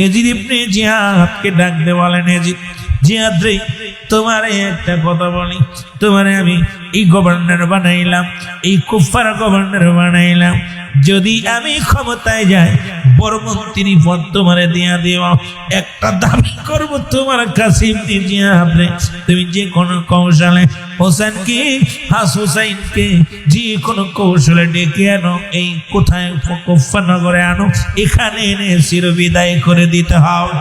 এজিদ ইবনে জিয়াদকে ডাক দে বলেন এজিদ জিয়াদ রে তোমারে একটা কথা বলি তোমারে আমি এই গভর্নর বানাইলাম এই কুফার গভর্নর বানাইলাম যদি আমি ক্ষমতায় যাই বড় মন্ত্রী পদ তোমারে দিয়া দেওয়া একটা দাবি করব তোমার কাছে আপনি তুমি যে কোনো কৌশলে হোসেনকে হুসাইনকে যে কোনো কৌশলে ডেকে আনো এই কোথায় কুফা নগরে আনো এখানে এনে চিরবিদায় করে দিতে হবে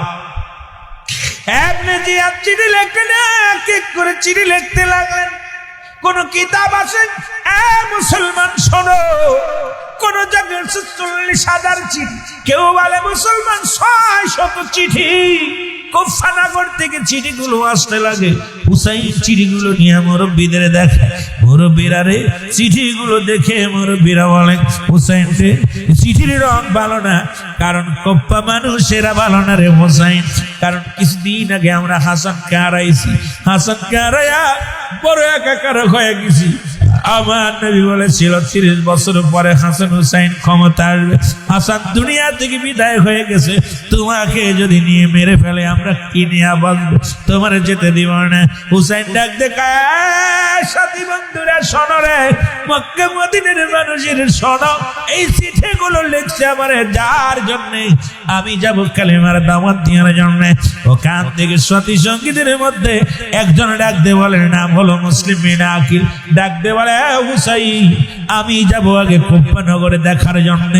আপনি যে চিঠি লিখলেন এক করে চিঠি লিখতে লাগলেন কোন কিতাব আছে মুসলমান শোনো কোন জায়গায় ৪০,০০০ চিঠি কেউ বলে মুসলমান ৬০০ চিঠি কুফানগর থেকে চিঠিগুলো আসতে লাগে হুসাইন চিঠিগুলো নিয়ে মুরব্বীদের দেখে মুরব্বীরা রে চিঠিগুলো দেখে মুরব্বীরা বলেন হুসাইন রে চিঠির রং ভালো না কারণ কপ্পা মানুষেরা ভালো না রে হুসাইন কারণ কিছুদিন আগে আমরা হাসানকে হারাইছি হাসানকে হারাইয়া বড় একাকার হয়ে গেছি আমার নবী বলেছিল ৩০ বছর পরে হাসান হুসাইন ক্ষমতা আসবে হাসান দুনিয়া থেকে বিদায় হয়ে গেছে তোমাকে যদি নিয়ে মেরে ফেলে আমরা কি নিয়ে বাঁচবো তোমার যেতে দিব না হুসাইন ডাক দেখা সাথী বন্ধুরা শোনো রে মক্কা মদিনার মানুষের শোনো এই চিঠিগুলো লিখছে আমার যার জন্যে আমি যাব কালেমার দাওয়াত দেওয়ার জন্য ওখান থেকে সাথী সঙ্গীদের মধ্যে একজন ডাক দে বলে নাম হলো মুসলিম বিন আকিল ডাক দে বলে হুসাইন আমি যাব আগে কুফা নগরে দেখার জন্য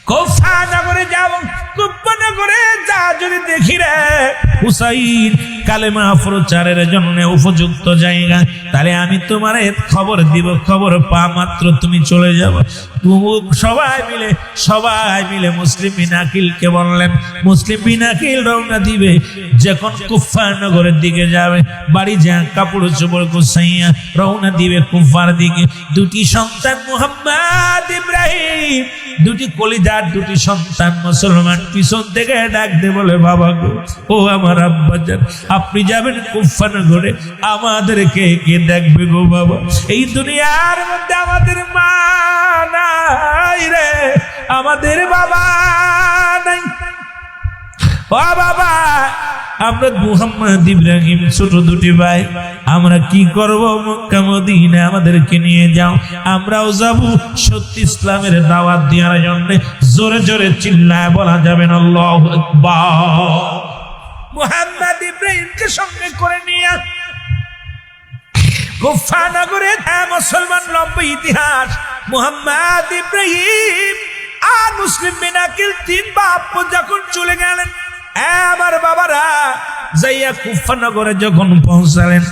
কুফা নগরে যাব কুফা করে যা যদি দেখি রে হুসাইন কালেমা প্রচারের জন্য উপযুক্ত জায়গা, তাহলে আমি তোমার খবর দিব, খবর পা মাত্র তুমি চলে যাবো। সবাই মিলে মুসলিম বিন আকিলকে বললেন। মুসলিম বিন আকিল রওনা দিবে, যখন কুফা নগরের দিকে যাবে, বাড়ি যা কাপড় চোপড় গুছাইয়া রওনা দিবে কুফার দিকে। দুটি সন্তান মুহাম্মদ ইব্রাহিম, দুটি কলিজার দুটি সন্তান মুসলমান পিছন থেকে ডাক দে বলে, বাবা গো, ও আমার আব্বাজান, আপনি যাবেন কুফা নগরে, আমাদেরকে কে দেখবে গো বাবা? এই দুনিয়ার মধ্যে আমাদের মা নাই রে, আমাদের বাবা নাই। ও বাবা, আমরা মুহাম্মদ ইব্রাহিম ছোট দুটি ভাই, আমরা কি করব? মক্কা মদিনা আমাদেরকে নিয়ে যাও, আমরাও যাব সত্যি ইসলামের দাওয়াত দেওয়ার জন্য। জোরে জোরে চিল্লায় বলা যাবেন আল্লাহু আকবার। মুহাম্মদ ইব্রাহিমকে সঙ্গে করে নিয়ে কুফা নগরে, মুসলমান লম্বা ইতিহাস। মুহাম্মদ ইব্রাহিম আর মুসলিম বিন আকিল তিন বাপ যখন চলে গেলেন, আমার বাবারা যাইয়া কুফা নগরে যখন পৌঁছালেন,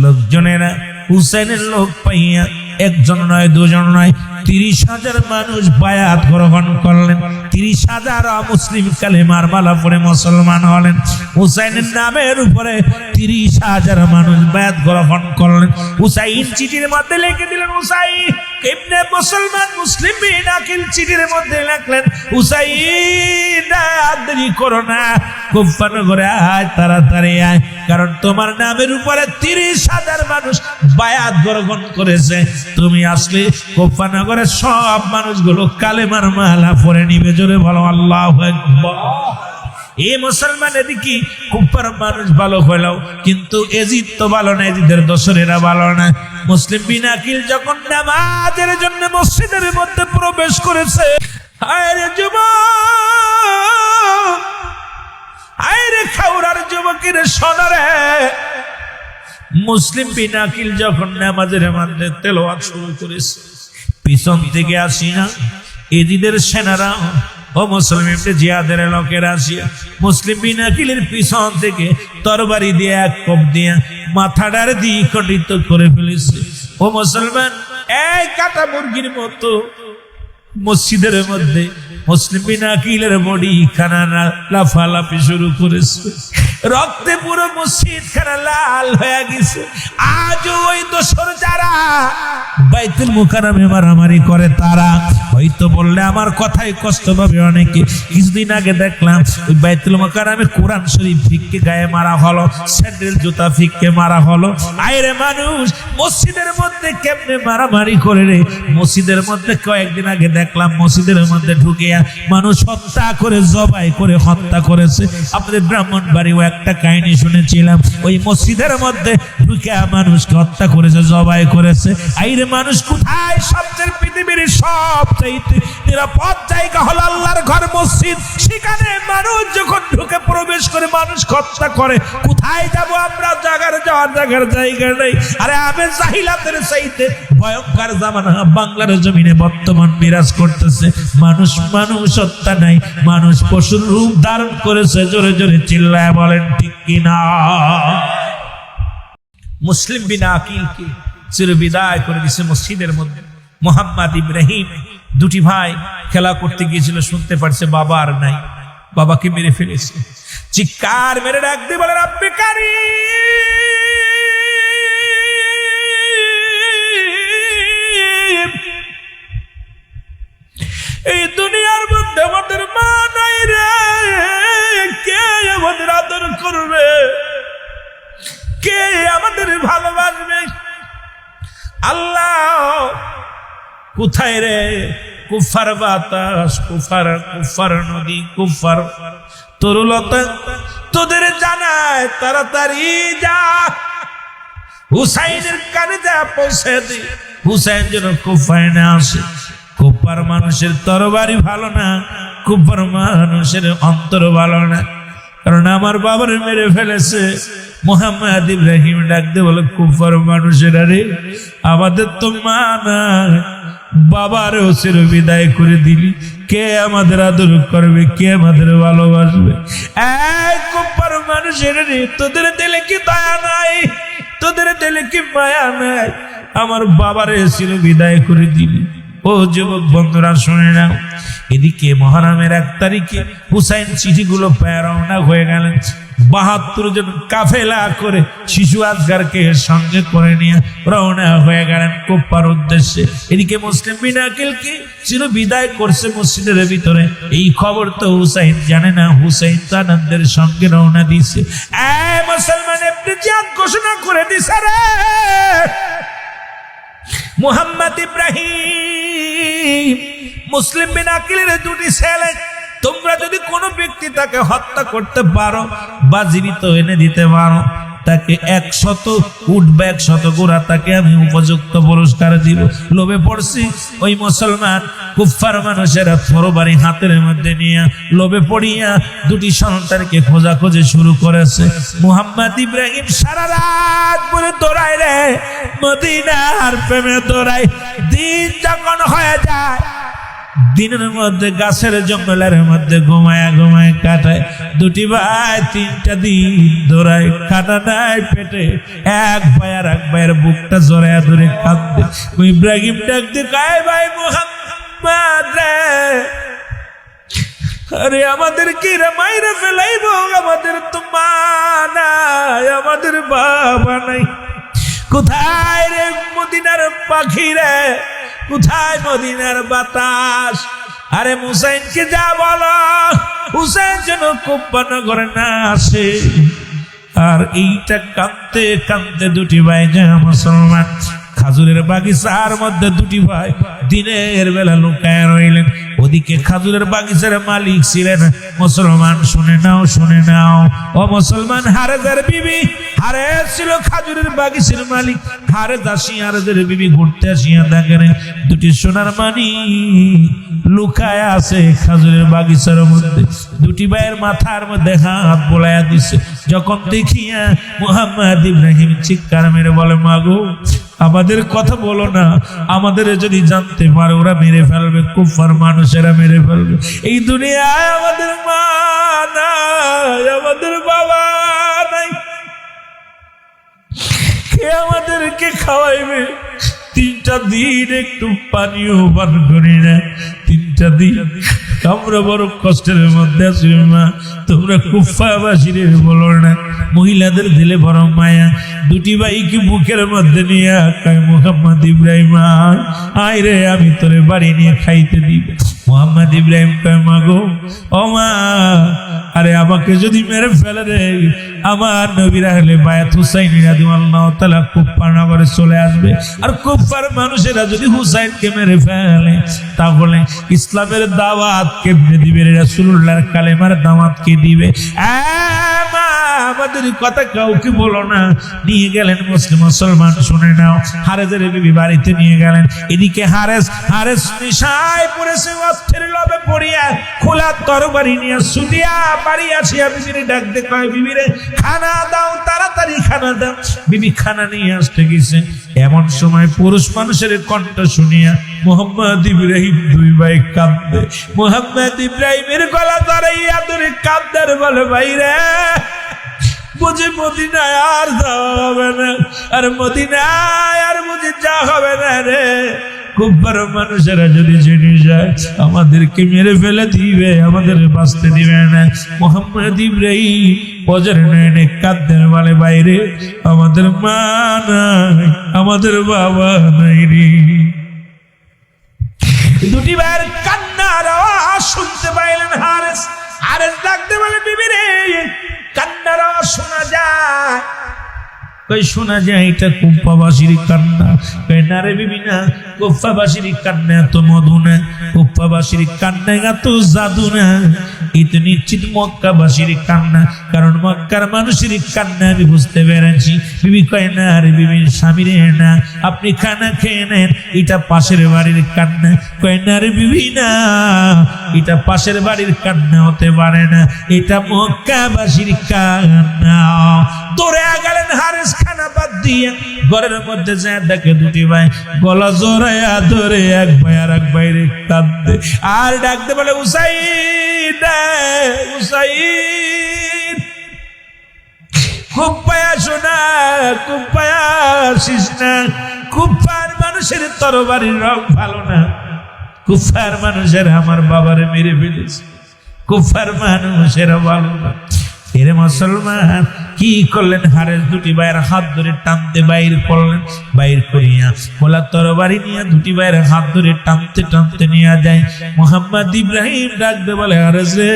লোকজনেরা হুসাইনের লোক পাইয়া একজন নয় দুজন নয় 30,000 মানুষ বায়াত গ্রহণ করলেন। 30,000 মুসলিম কালেমার মালা পড়ে মুসলমান হলেন। হুসাইনের নামের উপরে 30,000 মানুষ বায়াত গ্রহণ করলেন। হুসাইন চিঠির মধ্যে লিখে দিলেন, হুসাইন ইবনে মুসলমান মুসলিম বিন আকিল চিঠির মধ্যে লিখলেন, হুসাইন দেরি করো না, কুফা নগরে আয়, তাড়াতাড়ি আয়, কারণ তোমার নামের উপরে 30,000 মানুষ বায়াত গ্রহণ করেছে। তুমি আসলে কুফা নগরের সব মানুষগুলো কালেমার মালা পরে নিবে। জোরে বলো আল্লাহু আকবার। এই মুসলমান এদিকে কুফার মানুষ ভালো হইল, কিন্তু এজিদ তো ভালো না, এজিদের দোসরেরা ভালো না। মুসলিম বিন আকিল যখন নামাজের জন্য মসজিদের মধ্যে প্রবেশ করেছে, আরে যুবক, আরে খাউরার যুবকের সোনারে, মুসলিম বিন আকিল যখন নামাজের মধ্যে তেলাওয়াত শুরু করেছে, পিছন থেকে আসিয়া এজিদের সেনারা ও মুসলিম জিয়াদের লোকেরা আসিয়া মুসলিম বিন আকিলের পিছন থেকে তরবারি দিয়ে এক কোপ দিয়া মাথাটার দিয়ে খণ্ডিত করে ফেলেছে। ও মুসলমান, এই কাটা মুরগির মতো মসজিদের মধ্যে মুসলিম বিন আকিলের বডি খানা লাফালাফি শুরু করেছে, রক্তে পুরো মসজিদ খানা লাল হয়ে গেছে। আজ ওই দোসর যারা বাইতুল মুকাররমে মারামারি করে, তারা হয়তো বললে আমার কথাই কষ্ট পাবে অনেকে। কিছুদিন আগে দেখলাম ওই বাইতুল মুকাররমে কোরআন শরীফ ফিক্কে গায়ে মারা হলো, স্যান্ডেল জুতা ফিক্কে মারা হলো। আইরে মানুষ মসজিদের মধ্যে কেমনে মারামারি করে রে। মসজিদের মধ্যে কয়েকদিন আগে দেখলাম মসজিদের মধ্যে ঢুকে মানুষ হত্যা করে, জবাই করে হত্যা করেছে। আমাদের ব্রাহ্মণবাড়িও একটা কাহিনী শুনেছিলাম, ওই মসজিদের মধ্যে ঢুকে মানুষকে হত্যা করেছে, জবাই করেছে। আইরে মানুষ কোথায়? সবচেয়ে পৃথিবীর সবচেয়ে নিরাপদ জায়গা হলো আল্লাহর ঘর মসজিদ। সেখানে মানুষ যখন ঢুকে প্রবেশ করে মানুষ হত্যা করে, কোথায় যাব আমরা? যাওয়ার জায়গা নেই। আরে আবে জাহিলাতের চাইতে ভয়ঙ্কর জামানা বাংলার জমিনে বর্তমান বিরাজ করতেছে। মানুষ হত্যা নাই, মানুষ পশুর রূপ ধারণ করেছে। জোরে জোরে চিল্লায় বলেন ঠিক কিনা? মুসলিম বিন আকিলকে চির বিদায় করে দিছে মসজিদের মধ্যে। মুহাম্মদ ইব্রাহিম দুটি ভাই খেলা করতে গিয়েছিল, শুনতে পারছে বাবা আর নাই, বাবাকে মেরে ফেলেছে। চিৎকার মেরে ডাক দিয়ে বলে, রব্বে কারীম, এই দুনিয়ার মধ্যে আমাদের মা নাই রে, কে আমাদের আদর করবে, কে আমাদের ভালোবাসবে? আল্লাহ কোথায় রে? কুফার বাতাস, কুফার নদী, কুফার তরুলতা তোদের জানায়, তাড়াতাড়ি যা হুসাইনের কানে যা পৌঁছে দি, হুসাইন যেন কুফায় না আসে। কুফার মানুষের তরবারি ভালো না, কুফার মানুষের অন্তর ভালো না, কারণ আমার বাবার মেরে ফেলেছে। মুহাম্মদ ইব্রাহিম ডাকতে বলে, কুফার মানুষের আরে আমাদের তো মা না, বাবারও চির বিদায় করে দিলি, কে আমাদের আদর করবে, কে আমাদের ভালোবাসবে? এক কুপার মানুষের রে, তোদের দিলে কি দয়া নাই, তোদের দিলে কি মায়া নাই? আমার বাবারে চির বিদায় করে দিলি। ও যুবক বন্ধুরা শুনে নাও, এদিকে মহরমের 1 তারিখে হুসাইন চিঠিগুলো পেয়ে রওনা হয়ে গেলেন। 72 জন কাফেলা করে শিশু আজগারকে সঙ্গে করে নিয়ে রওনা হয়ে গেলেন কুফার উদ্দেশ্যে। এদিকে মুসলিম বিন আকিলকে চির বিদায় করছে মসজিদের ভিতরে। এই খবর তো হুসাইন জানে না। হুসাইন তো আনন্দের সঙ্গে রওনা দিছে। মুসলমান ইবনে জিয়াদ ঘোষণা করে দিছে, রে মুহাম্মদ ইব্রাহিম, মুসলিম বিন আকিলের 2টি ছেলে, তোমরা যদি কোনো ব্যক্তি তাকে হত্যা করতে পারো বা জীবিত এনে দিতে পারো, তাকে 100 উট বা 100 ঘোড়া, তাকে আমি উপযুক্ত পুরস্কার দিব। লোভে পড়ছি ওই মুসলমান কুফার মানুষেরা তরবারি হাতের মধ্যে নিয়ে লোভে পড়িয়া 2টি সন্তানকে খোঁজাখুঁজি শুরু করেছে। মুহাম্মদ ইব্রাহিম সারা রাত পরে দৌড়ায় রে, মদিনার প্রেমে দৌড়ায়। দিন যখন হয়ে যায়, দিনের মধ্যে গাছের জঙ্গলের মধ্যে ঘুমায় ঘুমায় কাটায়। 2টি ভাই 3টা দিন দৌড়ায়, খানা নাই পেটে। এক ভাই আর এক ভাইয়ের বুকটা জড়ায় ধরে কাঁদবে। ইব্রাহিম ডাকতে কয়, ভাই মুহাম্মদ রে, আরে আমাদের কি রে মাইরা ফেলাইব, আমাদের তো মা নাই, আমাদের বাবা নাই। কোথায় রে মদিনার পাখি রে, কোথায় মদিনার বাতাস? আরে হুসাইনকে যা বলো, হুসাইন যেন কুফানগরে না আসে। আর এইটা কাঁদতে কাঁদতে 2টি ভাই যায় মুসলমান খাজুরের বাগিচার মধ্যে। 2টি ভাই দিনের বেলা লুকায় রইলেন। ওদিকে খাজুরের বাগিচার মালিক ছিলেন মুসলমান। শুনে নাও, শুনে নাও ও মুসলমান, হারেজের বিবি। হারেজ ছিল খাজুরের বাগিচার মালিক। হারেজের বিবি ঘুরতে আসিয়া দেখেন 2টি সোনার মানি লুকায় আছে খাজুরের বাগিচার মধ্যে। 2টি ভাইয়ের মাথার মধ্যে হাত বোলাইয়া দিছে। যখন দেখিয়া মুহাম্মদ ইব্রাহিম চিৎকার মেরে বলে, মাগো আমাদের কথা বলো না, আমাদের যদি জানতে পারে ওরা মেরে ফেলবে, কুফার মানুষেরা মেরে ফেলবে। এই দুনিয়ায় আমাদের মা নাই, আমাদের বাবা নাই, কে আমাদেরকে খাওয়াইবে? 3টা দিন একটু পানিও পান করি না। 3টা দিন আমরা বড় কষ্টের মধ্যে আছি মা, তোমরা কুফাবাসীর বলো না। মহিলাদের দিলে বড় মায়া। 2টি ভাইকে বুকের মধ্যে নিয়ে কয়, মুহাম্মদ ইব্রাহিম আয় রে, আমি তোরে বাড়ি নিয়ে খাইতে দিব। মুহাম্মদ ইব্রাহিম কয়, মা গো, ও মা, আরে আমাকে যদি মেরে ফেলে রে, আমার নবীর আহলে বায়াত হুসাইন রাদিয়াল্লাহু তাআলা কুফা নগরে চলে আসবে। আর কুফার মানুষেরা যদি হুসাইনকে মেরে ফেলে, তাহলে ইসলামের দাওয়াত কেমনে দিবে? রাসূলুল্লাহর কালেমার দাওয়াত কে দিবে? আমাদের কথা কাউকে বলো না। নিয়ে গেলেন মুসলমান, শুনে নাও, হারেজের বিবি বাড়িতে নিয়ে গেলেন। এদিকে হারেস নেশায় পড়েছে, অর্থের লোভে পড়িয়া খোলা তরবারি নিয়ে ছুটিয়া বাড়ি আসিয়া বিবিরে ডাকতে কয়, বিবিরে খানা দাও, তাড়াতাড়ি খানা দাও। বিবি খানা নিয়ে আসতে গেছে। এমন সময় পুরুষ মানুষের কণ্ঠ শুনিয়া মুহাম্মদ ইব্রাহিম 2 ভাই কাঁদবে। মুহাম্মদ ইব্রাহিমের গলা ধরাইয়া ধরে কাঁদতে বলে, ভাই রে, বুঝি মদিনায় আর যাওয়া হবে না, আর মদিনায় আর বুঝি যা হবে না রে। কুফার মানুষেরা যদি জেনে যায় আমাদেরকে মেরে ফেলে দিবে, আমাদের বাঁচতে দিবে না। মুহাম্মদ ইব্রাহিম ওজের নয়নে কাঁদতে বলে, বাইরে আমাদের মা নাই, আমাদের বাবা নাই রে। 2টি ভাইয়ের কান্নার আওয়াজ শুনতে পাইলেন হারেস। ডাকতে বলে, বিবি রে, কান্নার আওয়াজ শোনা যায়। কই শোনা যায়, এটা কুফাবাসীর কান্না। কই না রে বিবি, না, কুফাবাসীর কান্না এত মধু না, কুফাবাসীর কান্না এত জাদু না। এটা নিশ্চিত মক্কাবাসীর কান্না, কারণ মক্কার মানুষের কান্না আমি বুঝতে পেরেছি। বিবি কয়, না রে বিবি, স্বামী রে না, আপনি খানা খেয়ে নেন, এটা পাশের বাড়ির কান্না। কয় না রে বিবি, না, এটা পাশের বাড়ির কান্না হতে পারে না, এটা মক্কাবাসীর কান্না। দৌড়ে গেলেন হারেস, খানা বাদ দিয়ে ঘরের মধ্যে যায় দেখে দুটি ভাই গলা জড়াইয়া ধরে এক ভাই আর এক ভাইরে কাঁদে আর ডাকতে বলে হুসাইন হুসাইন খুব পায়া শোনা খুব পায়া আসিস না কুফার মানুষের তরবারির রং ভালো না কুফার মানুষের আমার বাবারে মেরে ফেলেছে কুফার মানুষের ভালো না এরে মুসলমান কি করলেন হারেস দুটি ভাইয়ের হাত ধরে টানতে বাইর করলেন বাইর করিয়া খোলা তরবারি নিয়ে দুটি ভাইয়ের হাত ধরে টানতে টানতে নিয়ে যায় মোহাম্মদ ইব্রাহিম ডাকতে বলে হারেস রে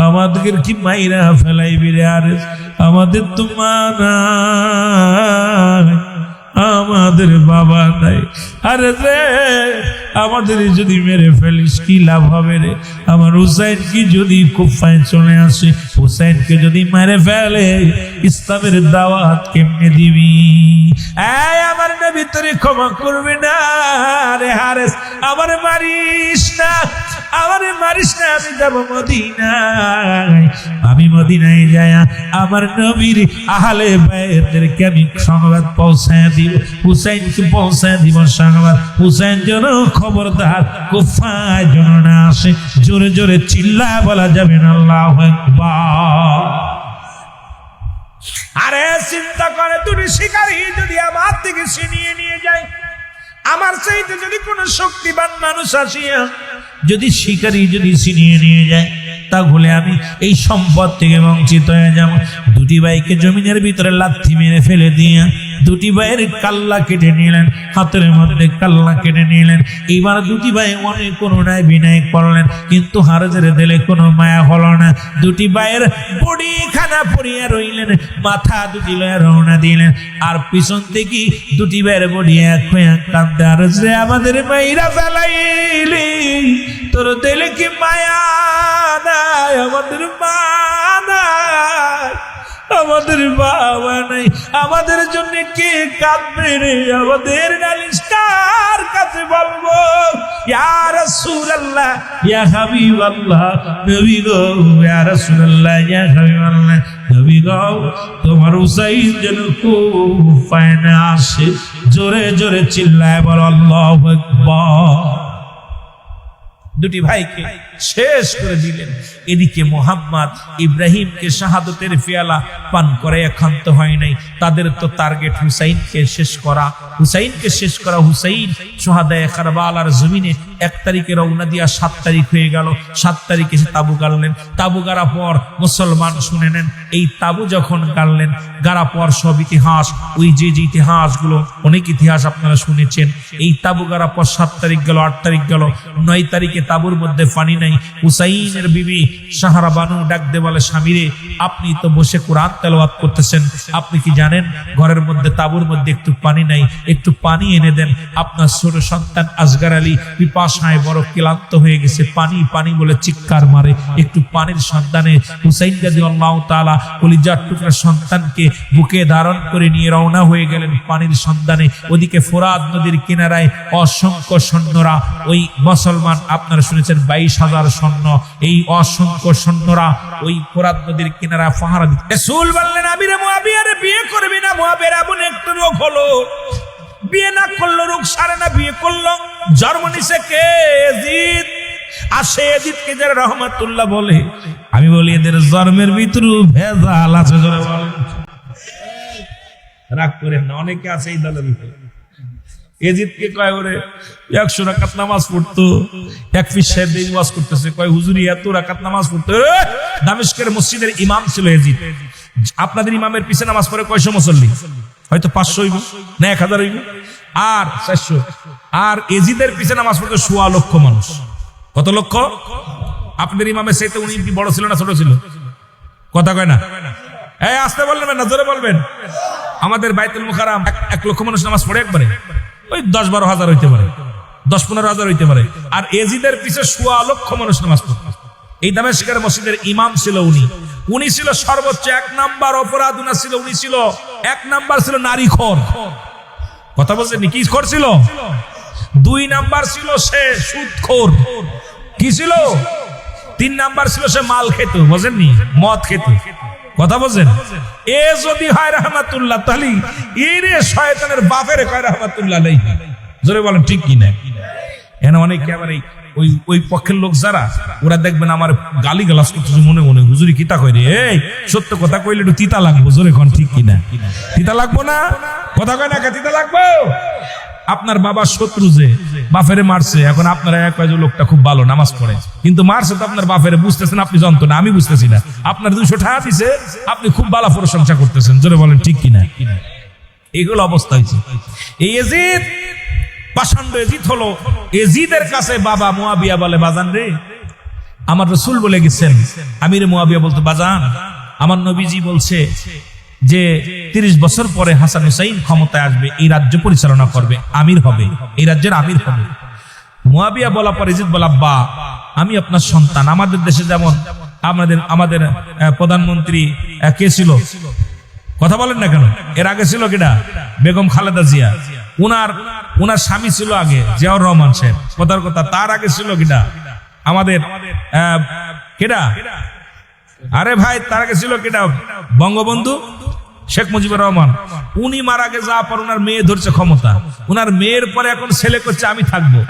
আমাদের কি মাইরা ফেলাইবি রে হারেস আমাদের তো মা নাই আমাদের বাবা নাই আরে রে আমাদের যদি মেরে ফেলিস কি লাভ হবে রে আমার হুসাইন কি যদি কুফায় চলে আসে হুসাইনকে যদি মেরে ফেলে ইসলামের দাওয়াত কেমনে দিবি এই আমার নবী তোরে ক্ষমা করবে না রে হারেস আমারে মারিস না আমারে মারিস না আমি যাব মদিনায় আমি মদিনায় যায়া আমার নবীর আহলে বাইতদেরকে আমি সংবাদ পৌঁছায় দিব হুসাইনকে পৌঁছায় দিব সংবাদ হুসাইন যেন খবরদার কুফায় যেন না আসে জোরে জোরে চিল্লায় বলা যাবে না আল্লাহু আকবার আরে চিন্তা করে দুটি শিকারী যদি আমার থেকে ছিনিয়ে নিয়ে যায় আমার চাইতে যদি কোনো শক্তিবান মানুষ আসিয়া যদি শিকারী যদি ছিনিয়ে নিয়ে যায় তাহলে আমি এই সম্পদ থেকে বঞ্চিত হয়ে যাব দুটি ভাইকে জমিনের ভিতরে লাথি মেরে ফেলে দিয়া দুটি ভাইয়ের কাল্লা কেটে নিলেন হাতের মধ্যে কাল্লা কেটে নিলেন এইবার দুটি ভাই অনেক করুণায় বিনয় করলেন কিন্তু হারেজের দিলে কোনো মায়া হলো না দুটি ভাইয়ের বডি খানা পড়িয়া রইলেন মাথা দুটি লয়ে রওনা দিলেন আর পিছন থেকে দুটি ভাইয়ের বডি এক হয়ে কাঁদতে হারেজে আমাদের মাইরা ফেলাইলি তোর দিলে কি মায়া নাই আমাদের মা নাই আমাদের বাবা নাই আমাদের জন্য কে কাঁদবে রে আমাদের নালিশ কার কাছে বলবো ইয়া রাসূলুল্লাহ ইয়া হাবিবাল্লাহ নবী গো ইয়া রাসূলুল্লাহ ইয়া হাবিবাল্লাহ নবী গো তোমার হুসাইন যেন কুফায় না আসে জোরে জোরে চিল্লায় বল আল্লাহু আকবার দুটি ভাইকে শেষ করে দিলেন এদিকে মোহাম্মদ ইব্রাহিমকে শাহাদতের পেয়ালা পান করে ক্ষান্ত হয় নাই তাদের তো টার্গেট হুসাইনকে শেষ করা হুসাইন শাহাদায়ে কারবালার জমিনে 1 তারিখে রওনা দিয়া 7 তারিখ হয়ে গেল 7 তারিখে তাবু গাড়লেন তাবু গাড়া পর মুসলমান শুনে নেন এই তাবু যখন গাড়লেন গাড়া পর সব ইতিহাস ওই যে ইতিহাসগুলো অনেক ইতিহাস আপনারা শুনেছেন এই তাবু গাড়া পর 7 তারিখ গেল 8 তারিখ গেল 9 তারিখে তাবুর মধ্যে পানি নাই হুসাইনের বিবি সাহারা বানু ডাক দে বলে স্বামীরে আপনি তো বসে কোরআন তেলাওয়াত করতেছেন আপনি কি জানেন ঘরের মধ্যে তাবুর মধ্যে একটু পানি নাই একটু পানি এনে দেন আপনার ছোট সন্তান আসগার আলী পিপাসায় বড় ক্লান্ত হয়ে গেছে পানি পানি বলে চিৎকার মারে একটু পানির সন্তানে হুসাইন রাদিয়াল্লাহু তাআলা কলিজার টুকরা সন্তানকে বুকে ধারণ করে নিয়ে রওনা হয়ে গেলেন পানির সন্ধানে ওদিকে ফোরাত নদীর কিনারায় অসংখ্য সৈন্যরা ওই মুসলমান আপনারা শুনেছেন 22,000 সৈন্য এই অসংখ্য সৈন্যরা ওই ফোরাত নদীর কিনারা পাহারা দিতে রাসূল বললেন আমিরে মুআবিয়ারে বিয়ে করবি না মুআবিয়ার এমন একটু রোগ হলো বিয়ে না করলো রোগ সারে না বিয়ে করলো জন্ম নিছে কে ইয়াজিদ আসে ইয়াজিদকে যারা রহমাতুল্লাহ বলে আমি বলি এদের জন্মের ভিতরে ভেজাল আছে জোরে বলেন রাগ করেন না অনেকে আছে এই দলের ভিতরে ইয়াজিদকে কয় ওরে 100 রাকাত নামাজ পড়তো এক পীর সাহেব এই ওয়াজ করতেছে কয় হুজুরি এত রাকাত নামাজ পড়তো দামেস্কের মসজিদের ইমাম ছিল ইয়াজিদ আপনাদের ইমামের পিছে নামাজ পড়ে কয়শো মুসল্লি হয়তো 500 হইব না 1000 হইব আর 400 আর ইয়াজিদের পিছে নামাজ পড়তো 1.5 লক্ষ মানুষ কত লক্ষ আপনাদের ইমামের চাইতে উনি কি বড় ছিল না ছোট ছিল কথা কয় না এই আসতে বলবেন না জোরে বলবেন আমাদের বাইতুল মুকাররম 1 লক্ষ মানুষ নামাজ পড়ে একবারে ওই 10-12 হাজার হইতে পারে 10-15 হাজার হইতে পারে আর ইয়াজিদের পিছে 1.5 লক্ষ মানুষ নামাজ পড়তো এই দামেস্কের মসজিদের ইমাম ছিল উনি ছিল সর্বোচ্চ 1 নাম্বার অপরাধ উনি ছিল উনি ছিল 1 নাম্বার ছিল নারীখোর কথা বলছেন কি করছিল 2 নাম্বার ছিল সে সুদখোর কি ছিল 3 নাম্বার ছিল সে মাল খেত বুঝেননি মদ খেত কথা বলছেন? এ যদি হয় রাহমাতুল্লাহ তাহলে এরে শয়তানের বাপের কয় রাহমাতুল্লাহ আলাইহি। জোরে বলেন ঠিক কি না? এখানে অনেকে আবার ওই পক্ষের লোক যারা ওরা দেখবেন আমার গালি গালাজ করতেছে মনে মনে, হুজুরি কিতা কই রে, এই সত্য কথা কইলে একটু তিতা লাগবো। জোরে কোন ঠিক কি না? তিতা লাগবো না? কথা কয় না তিতা লাগবো? আপনার বাবার শত্রু যে বাপেরে মারছে, এখন আপনারা এক কাজ লোকটা খুব ভালো নামাজ পড়ে, কিন্তু মারছে তো আপনার বাপেরে, বুঝতেছেন আপনি যন্ত্র না, আমি বুঝতেছি না। আপনার 200 টাকা দিছে, আপনি খুব ভালো প্রশংসা করতেছেন। জোরে বলেন ঠিক কিনা? এইগুলো অবস্থা হয়েছে। এই এজিদ পাষণ্ড এজিদ হলো, এজিদের কাছে বাবা মুয়াবিয়া বলে, বাজান রে, আমার রাসূল বলে গেছেন, আমির মুয়াবিয়া বলতো, বাজান আমার নবীজি বলছে যে 30 বছর পরে হাসান হুসাইন ক্ষমতায় আসবে, এই রাজ্য পরিচালনা করবে, আমির হবে, এই রাজ্যের আমির হবে। মুয়াবিয়া বলা পর ইজিদ বলা, আব্বা আমি আপনার সন্তান, আমাদের দেশে যেমন আমাদের প্রধানমন্ত্রী কে ছিল, কথা বলেন না কেন, এর আগে ছিল কিনা বেগম খালেদা জিয়া, উনার স্বামী ছিল আগে জিয়াউর রহমান সাহেব, কথার কথা, তার আগে ছিল কিনা আমাদের কেডা, আরে ভাই তার আগে ছিল কিনা বঙ্গবন্ধু শেখ মুজিবুর রহমান। উনি মারা গে যাওয়ার পর উনার মেয়ে ধরছে ক্ষমতা, উনার মেয়ের পরে এখন ছেলে করছে আমি থাকবো।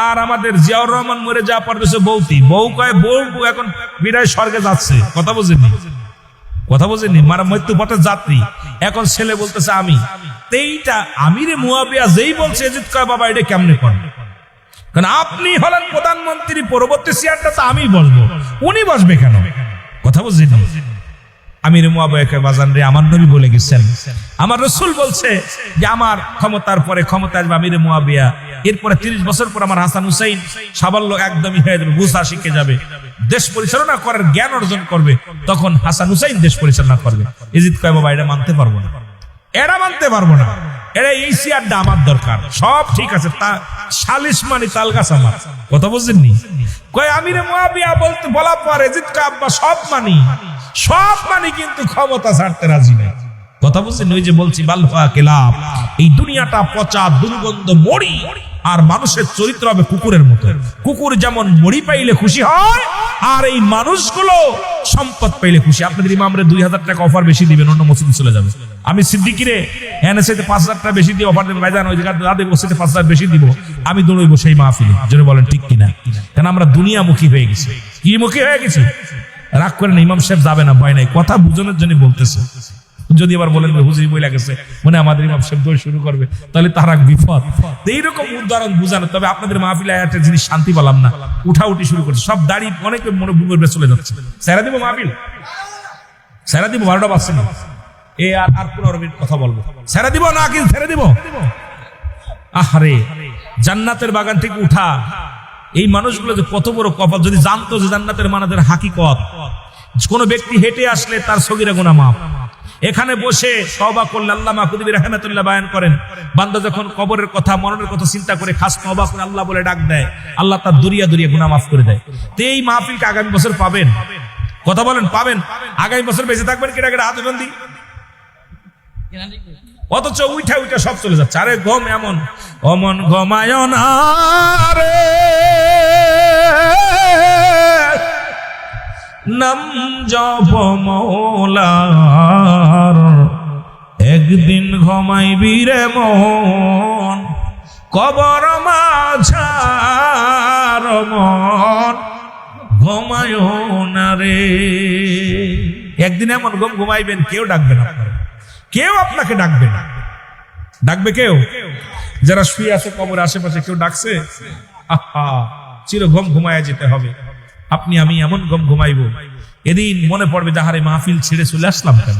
আর আমাদের জিয়াউর রহমান মরে যাওয়ার পর দেশে বউ কয় বউ এখন বিদায় স্বর্গে যাচ্ছে। কথা বুঝেননি? কথা বুঝেননি? মারা মৃত্যু পথের যাত্রী, এখন ছেলে বলতেছে আমি। এইটা আমিরে মুয়াবিয়া যেই বলছে, এজিদ কয় বাবা এটা কেমনে করে, কারণ আপনি হলেন প্রধানমন্ত্রী, পরবর্তী চেয়ারটা তো আমি বসবো, উনি বসবে কেন? কথা বুঝেন? আমির মুয়াবিয়া বাজান রে, আমার নবী বলে গেছেন, আমার রাসূল বলছে যে আমার ক্ষমতার পরে ক্ষমতা আসবে আমির মুয়াবিয়া, এরপরে 30 বছর পর আমার হাসান হুসাইন সাবাল্য একদমই হয়ে যাবে, বুঝা শিখে যাবে, দেশ পরিচালনা করার জ্ঞান অর্জন করবে, তখন হাসান হুসাইন দেশ পরিচালনা করবে। এজিদ কয় বাবা এটা মানতে পারবো না, এরা মানতে পারবো না, এরা এই চেয়ারটা আমার দরকার। সব ঠিক আছে, তা সালিশ মানি তালগাছ আমার। কথা বুঝেননি? কয় আমির মুয়াবিয়া বলতে বলা পরে এজিদ কয় আব্বা সব মানি কিন্তু ক্ষমতা ছাড়তে রাজি নাই। কথা বুঝছেন? ওই যে বলছি বালফা কেলাব, এই দুনিয়াটা পচা দুর্গন্ধ মরি, আর মানুষের চরিত্র হবে কুকুরের মতো। কুকুর যেমন মরি পাইলে খুশি হয়, আর এই মানুষগুলো সম্পদ পাইলে খুশি। আপনাদের ইমামরে 2000 টাকা অফার বেশি দিবেন, অন্য মসজিদে চলে যাবে। আমি সিদ্দিকিরে এনএসএতে 5000 টাকা বেশি দিয়ে অফার দেবেন, ভাইজান ওই জায়গাতে দাদে বসিতে 5000 বেশি দিব, আমি দৌড়ইব সেই মাহফিলে। জোরে বলেন ঠিক কিনা? কেন আমরা দুনিয়ামুখী হয়ে গেছি। কি মুখী হয়ে গেছি? রাগ করেন, ইমাম সাহেব যাবে না, ভয় নাই, কথা বুঝানোর জন্য বলতেছে। যদি আবার বলেন হুজুরি বইলা গেছে মানে আমাদের ইমাম সাহেব দৌড় শুরু করবে, তাহলে তার এক বিপদ। এইরকম উদাহরণ বুঝানো। তবে আপনাদের মাহফিলে একটা জিনিস শান্তি পেলাম না, উঠাউঠি শুরু করছে, সব দাড়ি অনেকে মনে বুঝবে চলে যাচ্ছে। সেরা দিব মাহফিল, সেরা দিব, 12টা বাজছে না, এ আর 15 মিনিট কথা বলবো। সেরা দিব না কি ছেড়ে দিব? আহারে, জান্নাতের বাগান থেকে উঠা এই মানুষগুলো যে কত বড় কপাল, যদি জানতো যে জান্নাতের মানাদের হাকিকত, কোন ব্যক্তি হেঁটে আসলে তার সগীরা গুনাহ মাফ। এখানে বসে তওবা করলে, আল্লামা কুতুবী রাহমাতুল্লাহ বয়ান করেন, বান্দা যখন কবরের কথা মরণের কথা চিন্তা করে খাস তওবা করে আল্লাহ বলে ডাক দেয়, আল্লাহ তার দুরিয়া গুনাহ মাফ করে দেয়। তো এই মাহফিলকে আগামী বছর পাবেন। কথা বলেন পাবেন? আগামী বছর বেঁচে থাকবেন কেটা কেটা হাতে বন্দি, অথচ উঠা সব চলে যাচ্ছে। আরে গম এমন অমন গমায় না রে, নাম জপ মওলার, একদিন ঘুমাইবি রে মন, কবর মাঝার মন ঘুমায় না রে। একদিন এমন ঘুমাইবেন, কেউ ডাকবে না, কেউ আপনাকে ডাকবে না। ডাকবে কেউ? যারা শুয়ে আছে কবরের আশেপাশে, কেউ ডাকছে? আহা, চির ঘুমায় যেতে হবে। আপনি আমি এমন ঘুমাইবো, এদিন মনে পড়বে যাহারে মাহফিল ছেড়ে চলে আসলাম কেন,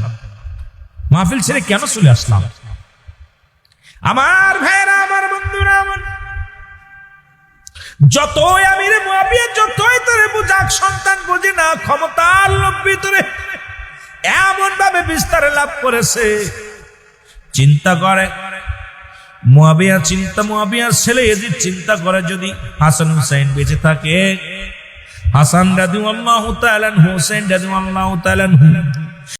মাহফিল ছেড়ে কেন চলে আসলাম। আমার ভাইরা, আমার বন্ধুরা, আমার যতই আমির মুয়াবিয়া যতই তোরে বুঝাক, সন্তান বুঝি না, ক্ষমতার লোভ ভিতরে এমন ভাবে বিস্তারে লাভ করেছে। চিন্তা করে মুয়াবিয়ার ছেলে এজিদ চিন্তা করে, যদি হাসান হুসাইন বেঁচে থাকে, হাসান রাদিয়াল্লাহু তাআলা আনহু, হুসাইন রাদিয়াল্লাহু তাআলা আনহু